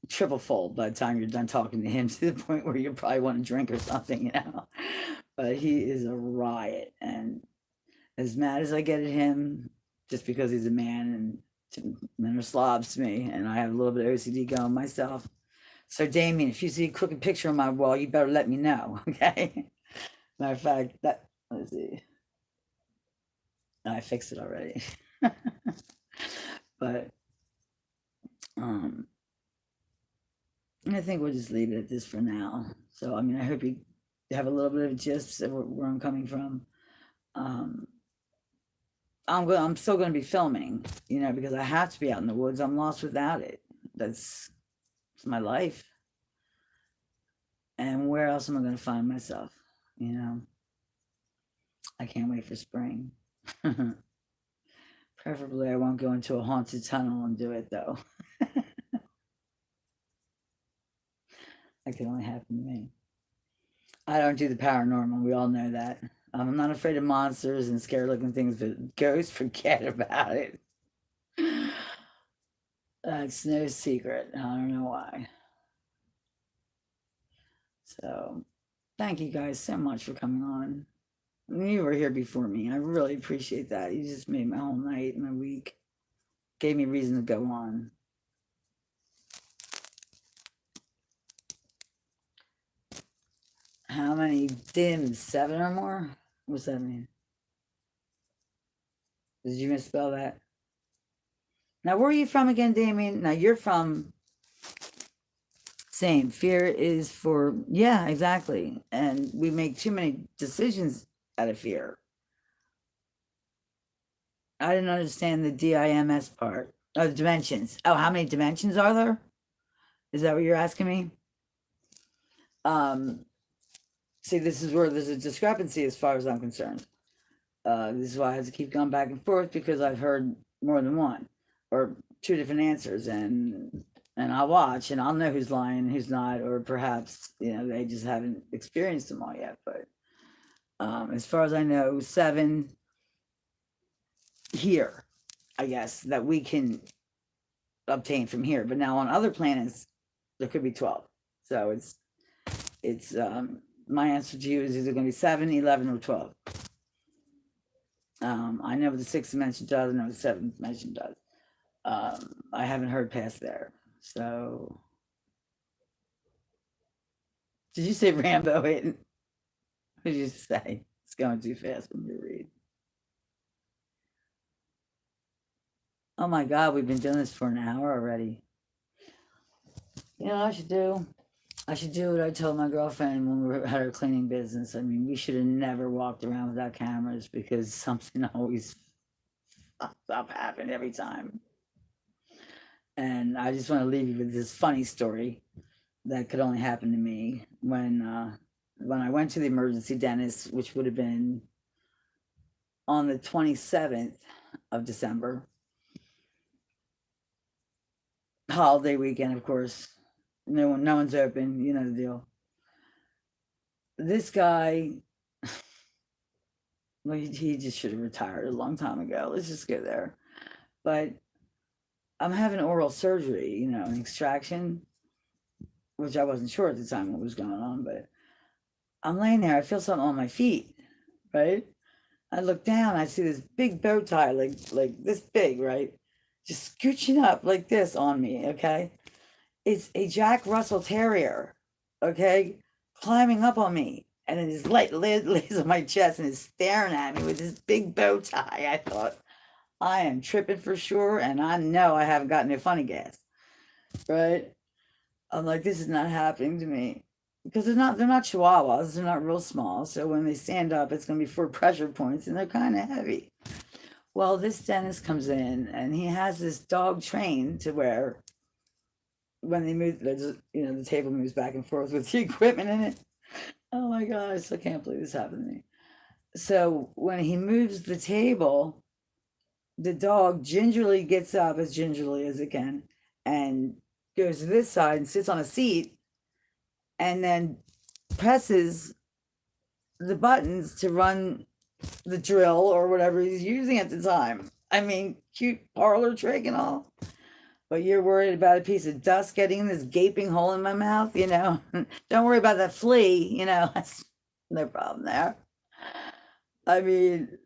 triple fold by the time you're done talking to him to the point where you probably want to drink or something. But he is a riot, and as mad as I get at him, just because he's a man and men are slobs to me, and I have a little bit of OCD going myself. So, Damien, if you see a crooked picture on my wall, you better let me know, okay? Matter of fact, let's see. I fixed it already. But I think we'll just leave it at this for now. So, I mean, I hope you have a little bit of a gist of where I'm coming from. I'm still going to be filming, because I have to be out in the woods. I'm lost without it. It's my life. And where else am I going to find myself? I can't wait for spring. Preferably, I won't go into a haunted tunnel and do it, though. That can only happen to me. I don't do the paranormal. We all know that. I'm not afraid of monsters and scary looking things, but ghosts, forget about it. That's no secret. I don't know why. So, thank you guys so much for coming on. You were here before me. I really appreciate that. You just made my whole night, my week, gave me reason to go on. How many dims? 7 or more? What's that mean? Did you misspell that? Now, where are you from again, Damien? Now, you're from. Same. Fear is for. Yeah, exactly. And we make too many decisions out of fear. I didn't understand the DIMS part. Oh, the dimensions. Oh, how many dimensions are there? Is that what you're asking me? See, this is where there's a discrepancy as far as I'm concerned. This is why I have to keep going back and forth because I've heard more than one or two different answers, and I'll watch and I'll know who's lying and who's not, or perhaps they just haven't experienced them all yet. But as far as I know, 7 here, I guess, that we can obtain from here. But now on other planets, there could be 12. So it's my answer to you is either going to be 7, 11, or 12. I know what the 6th dimension does. I know what the 7th dimension does. I haven't heard past there. So, did you say Rambo? What did you say? It's going too fast for me to read. Oh my God, we've been doing this for an hour already. You know what I should do? I should do what I told my girlfriend when we had our cleaning business. I mean, we should have never walked around without cameras because something always fucks up happened every time. And I just want to leave you with this funny story that could only happen to me when I went to the emergency dentist, which would have been on the 27th of December, holiday weekend, of course. No one's open. You know the deal. This guy, well, he just should have retired a long time ago. Let's just go there. But I'm having oral surgery, an extraction, which I wasn't sure at the time what was going on. But I'm laying there. I feel something on my feet, right? I look down. I see this big bow tie, like this big, right? Just scooching up like this on me. Okay, it's a Jack Russell Terrier. Okay, climbing up on me, and it is lays on my chest and is staring at me with this big bow tie. I thought, I am tripping for sure, and I know I haven't gotten a funny gas, right? I'm like, this is not happening to me because they're not chihuahuas, they're not real small. So when they stand up, it's going to be 4 pressure points, and they're kind of heavy. Well, this dentist comes in, and he has this dog trained to where when they move, the table moves back and forth with the equipment in it. Oh my gosh, I can't believe this happened to me. So when he moves the table, the dog gingerly gets up as gingerly as it can and goes to this side and sits on a seat and then presses the buttons to run the drill or whatever he's using at the time. I mean, cute parlor trick and all. But you're worried about a piece of dust getting in this gaping hole in my mouth, Don't worry about that flea, That's no problem there. I mean,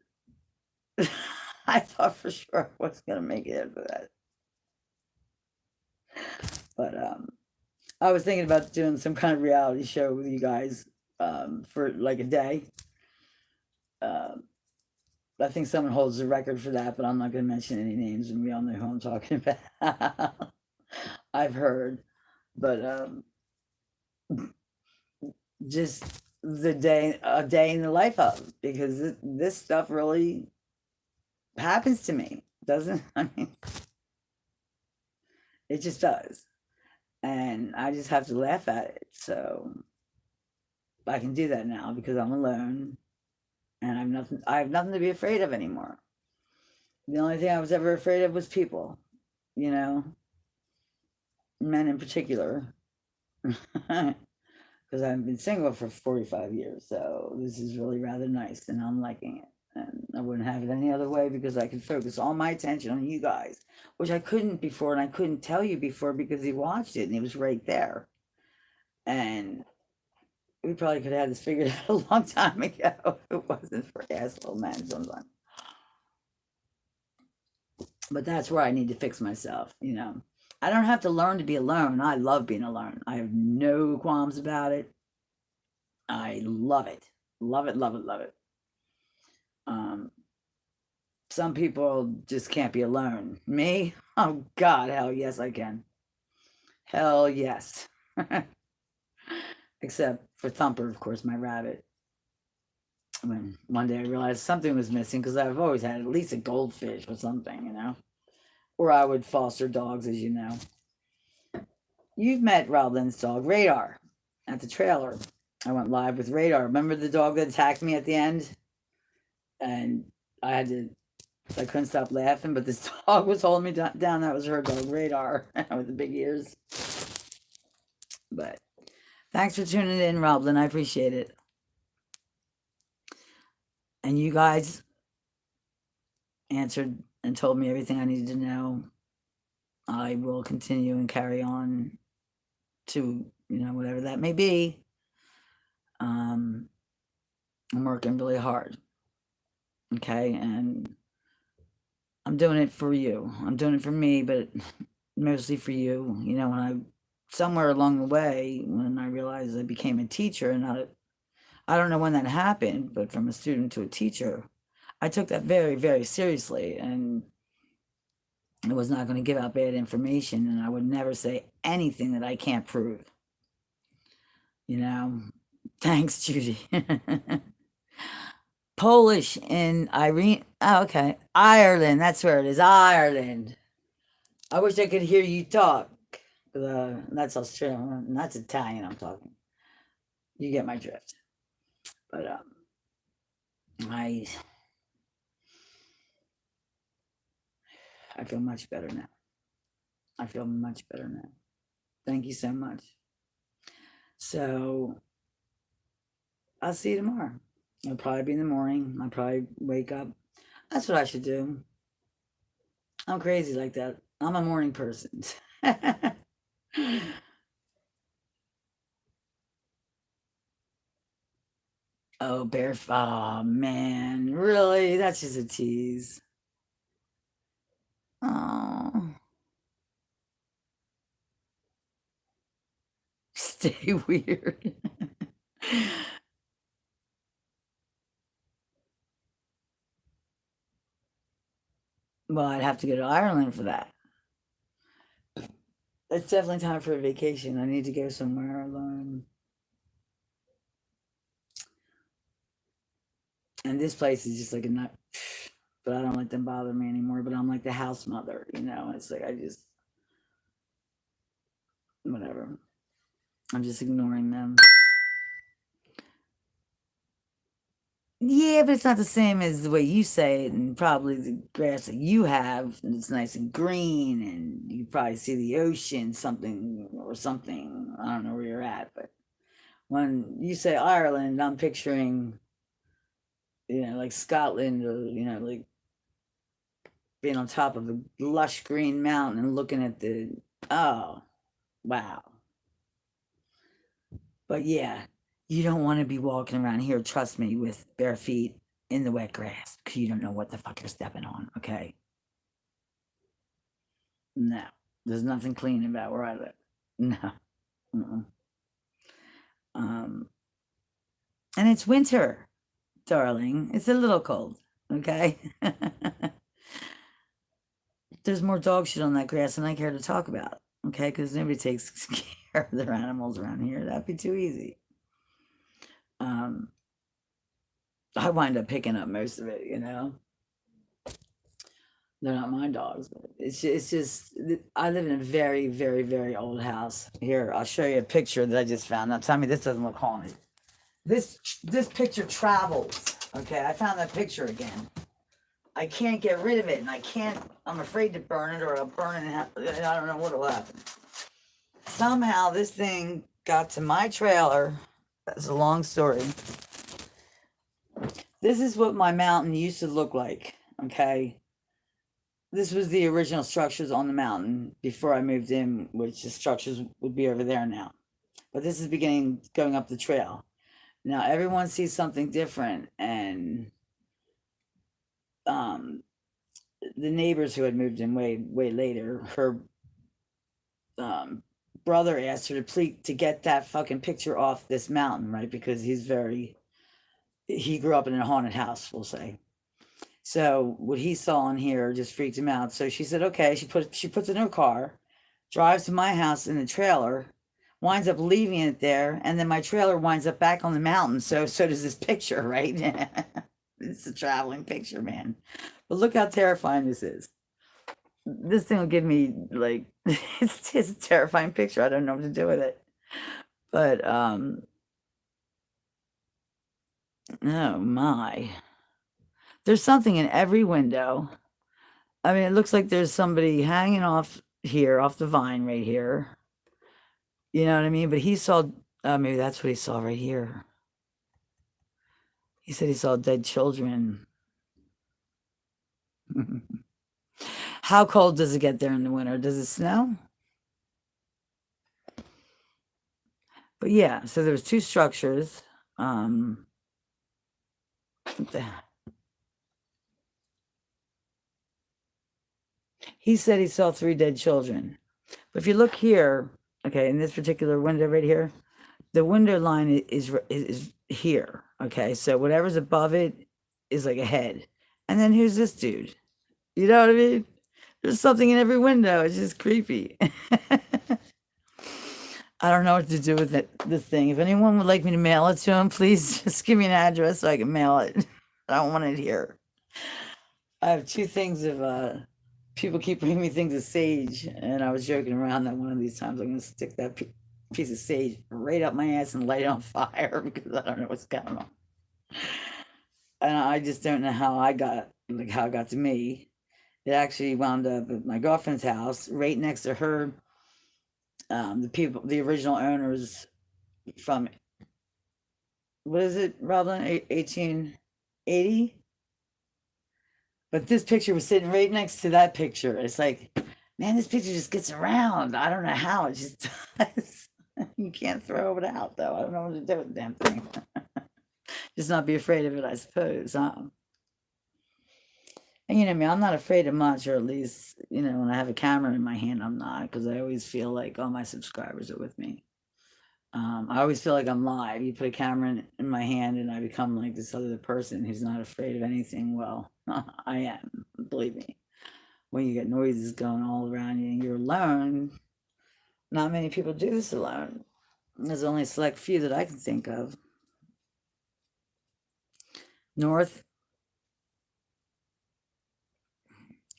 I thought for sure I was going to make it after that. But I was thinking about doing some kind of reality show with you guys for like a day. I think someone holds the record for that, but I'm not going to mention any names, and we all know who I'm talking about. I've heard, but just a day in the life of, because this stuff really happens to me, doesn't? I mean, it just does, and I just have to laugh at it. So I can do that now because I'm alone, and I have nothing to be afraid of anymore. The only thing I was ever afraid of was people, men in particular, because I've been single for 45 years. So this is really rather nice, and I'm liking it. And I wouldn't have it any other way because I can focus all my attention on you guys, which I couldn't before, and I couldn't tell you before because he watched it and he was right there. And we probably could have had this figured out a long time ago if it wasn't for asshole men sometimes. But that's where I need to fix myself, I don't have to learn to be alone. I love being alone. I have no qualms about it. I love it. Love it, love it, love it. Some people just can't be alone. Me? Oh God, hell yes I can. Hell yes. Except for Thumper, of course, my rabbit. When one day I realized something was missing because I've always had at least a goldfish or something, Or I would foster dogs, as you know. You've met Roblin's dog, Radar, at the trailer. I went live with Radar. Remember the dog that attacked me at the end? And I couldn't stop laughing, but this dog was holding me down. That was her dog, Radar, with the big ears. But thanks for tuning in, Roblin. I appreciate it. And you guys answered and told me everything I needed to know. I will continue and carry on to, whatever that may be. I'm working really hard. Okay, and I'm doing it for you. I'm doing it for me, but mostly for you. When somewhere along the way, when I realized I became a teacher, and I don't know when that happened, but from a student to a teacher, I took that very, very seriously, and I was not going to give out bad information, and I would never say anything that I can't prove. Thanks, Judy. Polish in Irene. Oh, okay. Ireland. That's where it is. Ireland. I wish I could hear you talk. That's Australian. That's Italian. I'm talking. You get my drift. But I I feel much better now. I feel much better now. Thank you so much. So I'll see you tomorrow. It'll probably be in the morning. I'll probably wake up. That's what I should do. I'm crazy like that. I'm a morning person. Oh, bear. Oh, man. Really? That's just a tease. Oh, stay weird. Well, I'd have to go to Ireland for that. It's definitely time for a vacation. I need to go somewhere alone. And this place is just like a nut. But I don't let them bother me anymore. But I'm like the house mother, you know? It's like I just, whatever. I'm just ignoring them. Yeah, but it's not the same as the way you say it, and probably the grass that you have, and it's nice and green, and you probably see the ocean, something or something. I don't know where you're at, but when you say Ireland, I'm picturing, like Scotland, or like being on top of a lush green mountain and looking at the. Oh, wow. But yeah, you don't want to be walking around here, trust me, with bare feet in the wet grass because you don't know what the fuck you're stepping on, okay? No, there's nothing clean about where I live. No. Mm-mm. Um, and it's winter, darling. It's a little cold, okay? There's more dog shit on that grass than I care to talk about, okay? Because nobody takes care of their animals around here. That'd be too easy. Um, I wind up picking up most of it. They're not my dogs, but it's just I live in a very, very, very old house. Here, I'll show you a picture that I just found. Now tell me this doesn't look haunted. This picture travels. Okay, I found that picture again. I can't get rid of it, and I can't. I'm afraid to burn it, or I'll burn it. I don't know what'll happen. Somehow this thing got to my trailer. That's a long story. This is what my mountain used to look like. Okay, this was the original structures on the mountain before I moved in, which the structures would be over there now. But this is beginning going up the trail. Now everyone sees something different, and um, the neighbors who had moved in way later, her um, brother asked her to get that fucking picture off this mountain, right? Because he grew up in a haunted house, we'll say. So what he saw in here just freaked him out. So she said, okay. She puts it in her car, drives to my house in the trailer, winds up leaving it there, and then my trailer winds up back on the mountain. So does this picture, right? It's a traveling picture, man. But look how terrifying this is. This thing will give me like it's just a terrifying picture. I don't know what to do with it. But oh my. There's something in every window. I mean, it looks like there's somebody hanging off here, off the vine right here. You know what I mean? But he saw, maybe that's what he saw right here. He said he saw dead children. How cold does it get there in the winter? Does it snow? But yeah, so there was two structures. He said he saw 3 dead children. But if you look here, okay, in this particular window right here, the window line is here. Okay, so whatever's above it is like a head. And then here's this dude. You know what I mean? There's something in every window. It's just creepy. I don't know what to do with this thing. If anyone would like me to mail it to him, please just give me an address so I can mail it. I don't want it here. I have 2 things of People keep bringing me things of sage, and I was joking around that one of these times I'm going to stick that piece of sage right up my ass and light it on fire because I don't know what's going on. And I just don't know how I got, like, how it got to me. It actually wound up at my girlfriend's house, right next to her. The original owners from, what is it, Robin? 1880? But this picture was sitting right next to that picture. It's like, man, this picture just gets around. I don't know how it just does. You can't throw it out, though. I don't know what to do with the damn thing. Just not be afraid of it, I suppose. And you know me, I'm not afraid of much, or at least, when I have a camera in my hand, I'm not, because I always feel like all my subscribers are with me. I always feel like I'm live. You put a camera in my hand, and I become like this other person who's not afraid of anything. Well, I am, believe me. When you get noises going all around you and you're alone, not many people do this alone. There's only a select few that I can think of. North,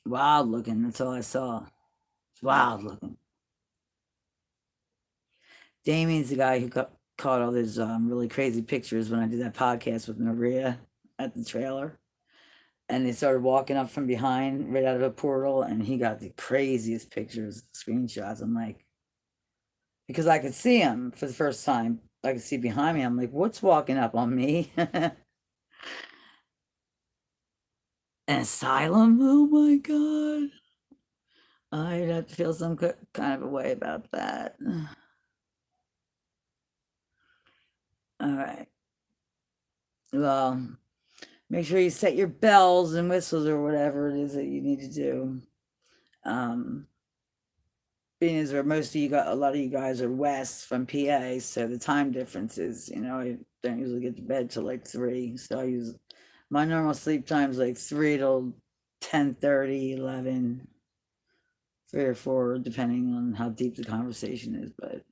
wild looking. That's all I saw. It's wild looking. Damien's the guy who caught all those really crazy pictures when I did that podcast with Maria at the trailer. And they started walking up from behind right out of a portal, and he got the craziest pictures, screenshots. I'm like, because I could see him for the first time. I could see behind me. I'm like, what's walking up on me? An asylum? Oh my God. I'd have to feel some kind of a way about that. All right. Well, make sure you set your bells and whistles or whatever it is that you need to do. Um, Being as where most of you got, a lot of you guys are west from PA, so the time differences, I don't usually get to bed till like 3. So I use my normal sleep time's like 3 till 10:30, 11, 3 or 4, depending on how deep the conversation is. But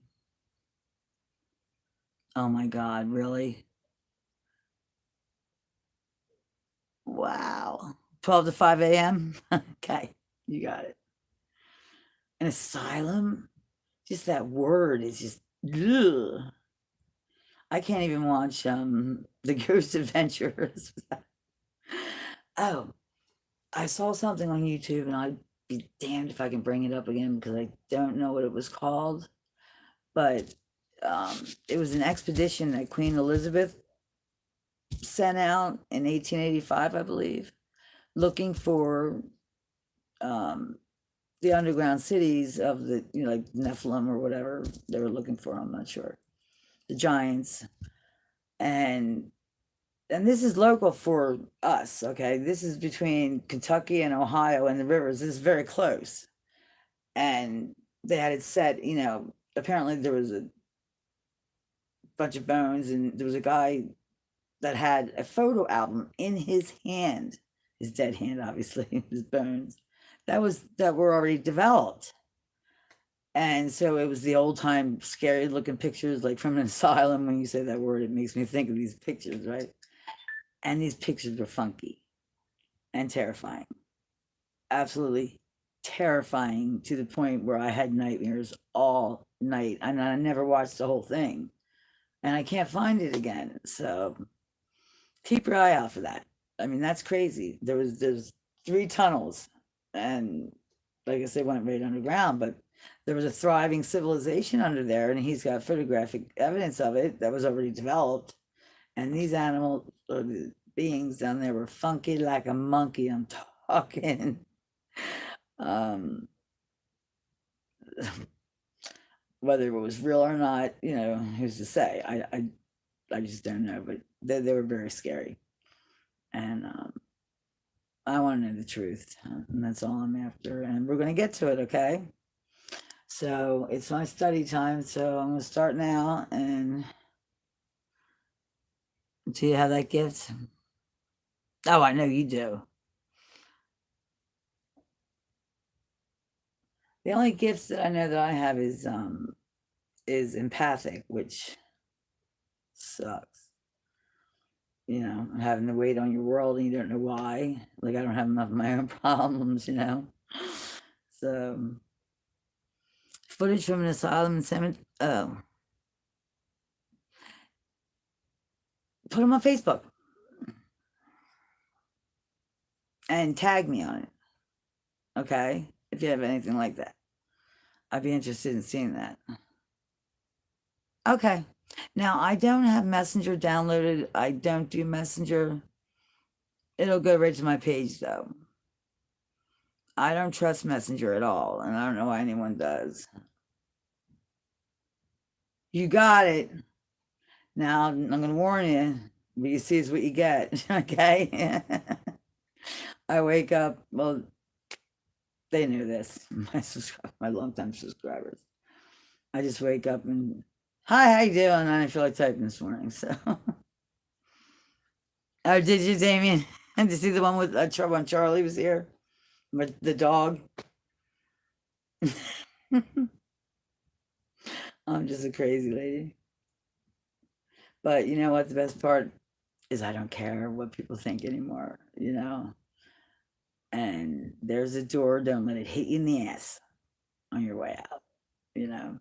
oh my God, really? Wow. 12 to 5 a.m. Okay, you got it. An asylum? Just that word is just, ugh. I can't even watch The Ghost Adventures. Oh, I saw something on YouTube, and I'd be damned if I can bring it up again because I don't know what it was called. But it was an expedition that Queen Elizabeth sent out in 1885, I believe, looking for the underground cities of the, like Nephilim or whatever they were looking for. I'm not sure. The giants. And this is local for us, okay? This is between Kentucky and Ohio and the rivers. This is very close. And they had it set, apparently there was a bunch of bones, and there was a guy that had a photo album in his hand, his dead hand, obviously, his bones, that were already developed. And so it was the old time scary looking pictures, like from an asylum. When you say that word, it makes me think of these pictures, right? And these pictures were funky and terrifying. Absolutely terrifying, to the point where I had nightmares all night. And I never watched the whole thing. And I can't find it again. So keep your eye out for that. I mean, that's crazy. There's 3 tunnels, and like I said, went right underground, but there was a thriving civilization under there, and he's got photographic evidence of it that was already developed. And these animals, or the beings down there, were funky like a monkey. I'm talking. Um, Whether it was real or not, who's to say? I just don't know. But they were very scary, and I want to know the truth, and that's all I'm after. And we're gonna get to it, okay? So it's my study time. So I'm gonna start now. And do you have that gift? Oh, I know you do. The only gifts that I know that I have is empathic, which sucks. Having to wait on your world and you don't know why. Like, I don't have enough of my own problems. footage from an asylum and cemetery. Oh, put them on Facebook and tag me on it. Okay, if you have anything like that, I'd be interested in seeing that. Okay. Now I don't have Messenger downloaded. I don't do Messenger. It'll go right to my page though. I don't trust Messenger at all, and I don't know why anyone does. You got it. Now I'm gonna warn you. What you see is what you get. Okay. I wake up. Well, they knew this. My longtime subscribers. I just wake up and hi, how you doing? I didn't feel like typing this morning, so. Oh, did you, Damien? And to see the one with when Charlie was here, with the dog. I'm just a crazy lady. But you know what? The best part is I don't care what people think anymore, you know? And there's a door, don't let it hit you in the ass on your way out, you know?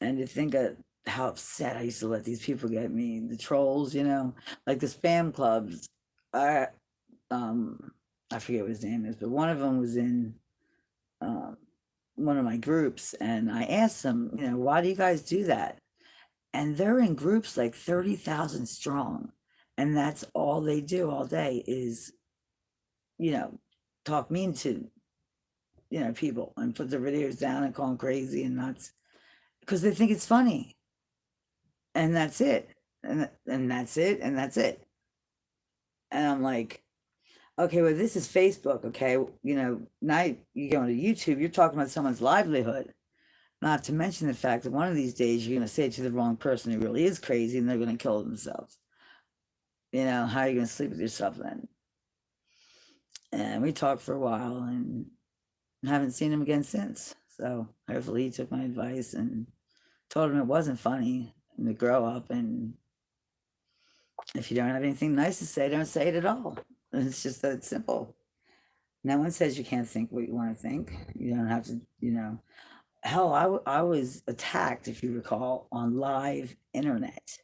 And to think of how upset I used to let these people get me, the trolls, you know, like the spam clubs. I I forget what his name is, but one of them was in um, one of my groups, and I asked them, you know, why do you guys do that? And they're in groups like 30,000 strong, and that's all they do all day is, you know, talk mean to, you know, people and put their videos down and call them crazy and nuts because they think it's funny, and that's it, and that's it, and that's it. And I'm like, okay, well, this is Facebook, okay? You know, now you go into YouTube, you're talking about someone's livelihood. Not to mention the fact that one of these days you're going to say to the wrong person who really is crazy and they're going to kill themselves. You know, how are you going to sleep with yourself then? And we talked for a while and haven't seen him again since. So hopefully he took my advice and told him it wasn't funny and to grow up. And if you don't have anything nice to say, don't say it at all. It's just that simple. No one says you can't think what you want to think. You don't have to, you know. Hell, I was attacked, if you recall, on live internet,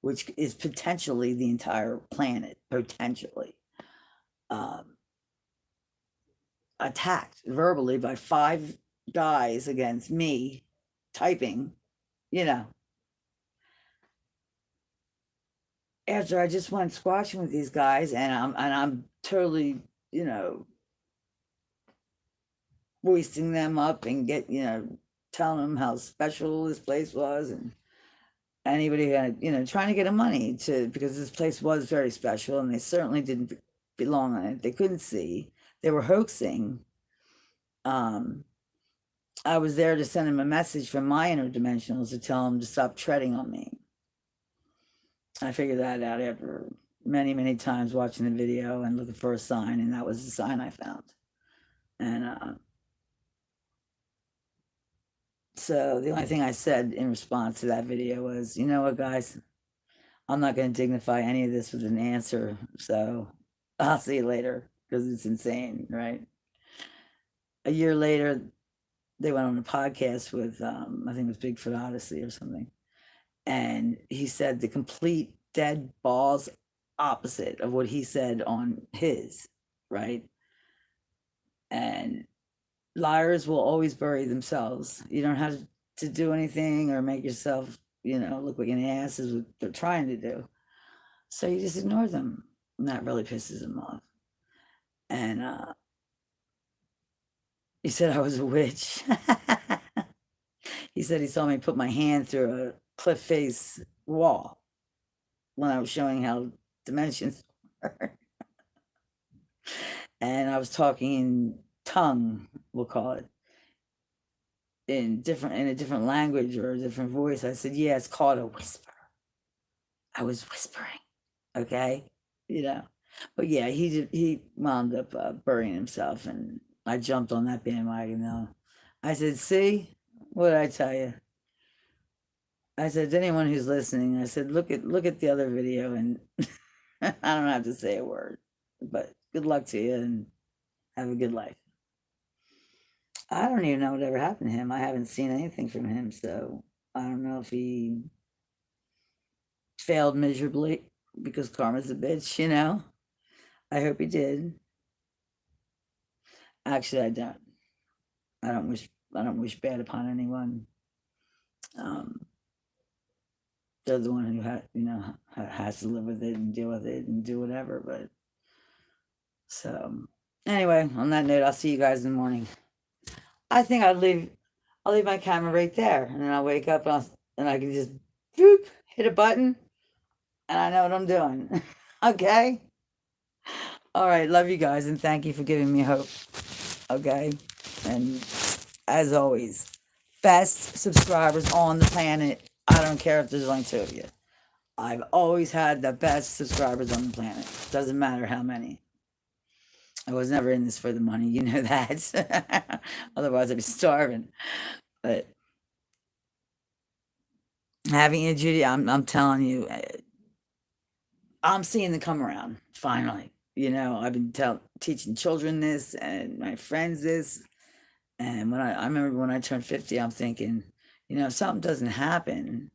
which is potentially the entire planet, potentially. Um, Attacked verbally by 5 guys against me typing, you know. After I just went squashing with these guys and I'm totally, you know, boosting them up and you know, telling them how special this place was and anybody had, you know, trying to get them money to because this place was very special and they certainly didn't belong on it. They couldn't see. They were hoaxing. I was there to send them a message from my interdimensionals to tell them to stop treading on me. I figured that out after many, many times watching the video and looking for a sign, and that was the sign I found. And so the only thing I said in response to that video was, you know what, guys, I'm not going to dignify any of this with an answer. So I'll see you later because it's insane, right? A year later, they went on a podcast with, I think it was Bigfoot Odyssey or something. And he said the complete dead balls opposite of what he said on his, right? And liars will always bury themselves. You don't have to do anything or make yourself, you know, look like an ass is what they're trying to do. So you just ignore them. And that really pisses them off. And he said I was a witch. He said he saw me put my hand through a cliff face wall when I was showing how dimensions were. And I was talking in tongue, we'll call it, in a different language or a different voice. I said, yeah, it's called a whisper. I was whispering, okay, you know. But yeah, he wound up burying himself, and I jumped on that bandwagon. Though I said, see, what did I tell you? I said to anyone who's listening, I said, look at the other video, and I don't have to say a word. But good luck to you, and have a good life. I don't even know whatever happened to him. I haven't seen anything from him, so I don't know if he failed miserably because karma's a bitch, you know? I hope he did. Actually, I don't. I don't wish bad upon anyone. Um, they're the one who has to live with it and deal with it and do whatever. But so anyway, on that note, I'll see you guys in the morning. I think I'll leave my camera right there, and then I'll wake up and I can just boop, hit a button, and I know what I'm doing. Okay. All right. Love you guys, and thank you for giving me hope. Okay. And as always, best subscribers on the planet. I don't care if there's only two of you. I've always had the best subscribers on the planet. Doesn't matter how many. I was never in this for the money, you know that. Otherwise, I'd be starving. But having you, Judy, I'm telling you, I'm seeing the come around finally. I've been teaching children this and my friends this. And when I remember when I turned 50, I'm thinking, if something doesn't happen,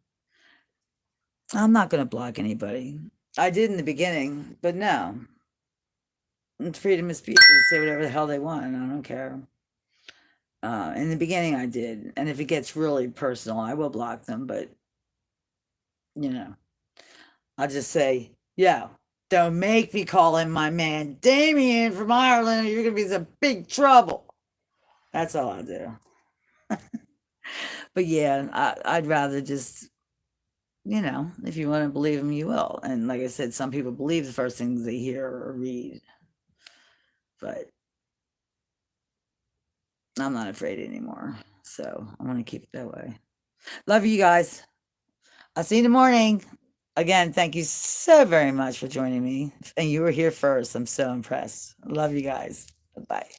I'm not going to block anybody. I did in the beginning, but no. Freedom of speech to say whatever the hell they want, and I don't care. In the beginning, I did, and if it gets really personal, I will block them. But you know, I'll just say, "Yo, don't make me call him my man, Damien from Ireland. Or you're gonna be in some big trouble." That's all I do. But yeah, I'd rather just, if you want to believe him, you will. And like I said, some people believe the first things they hear or read, but I'm not afraid anymore. So I want to keep it that way. Love you guys. I'll see you in the morning. Again, thank you so very much for joining me. And you were here first. I'm so impressed. Love you guys. Bye.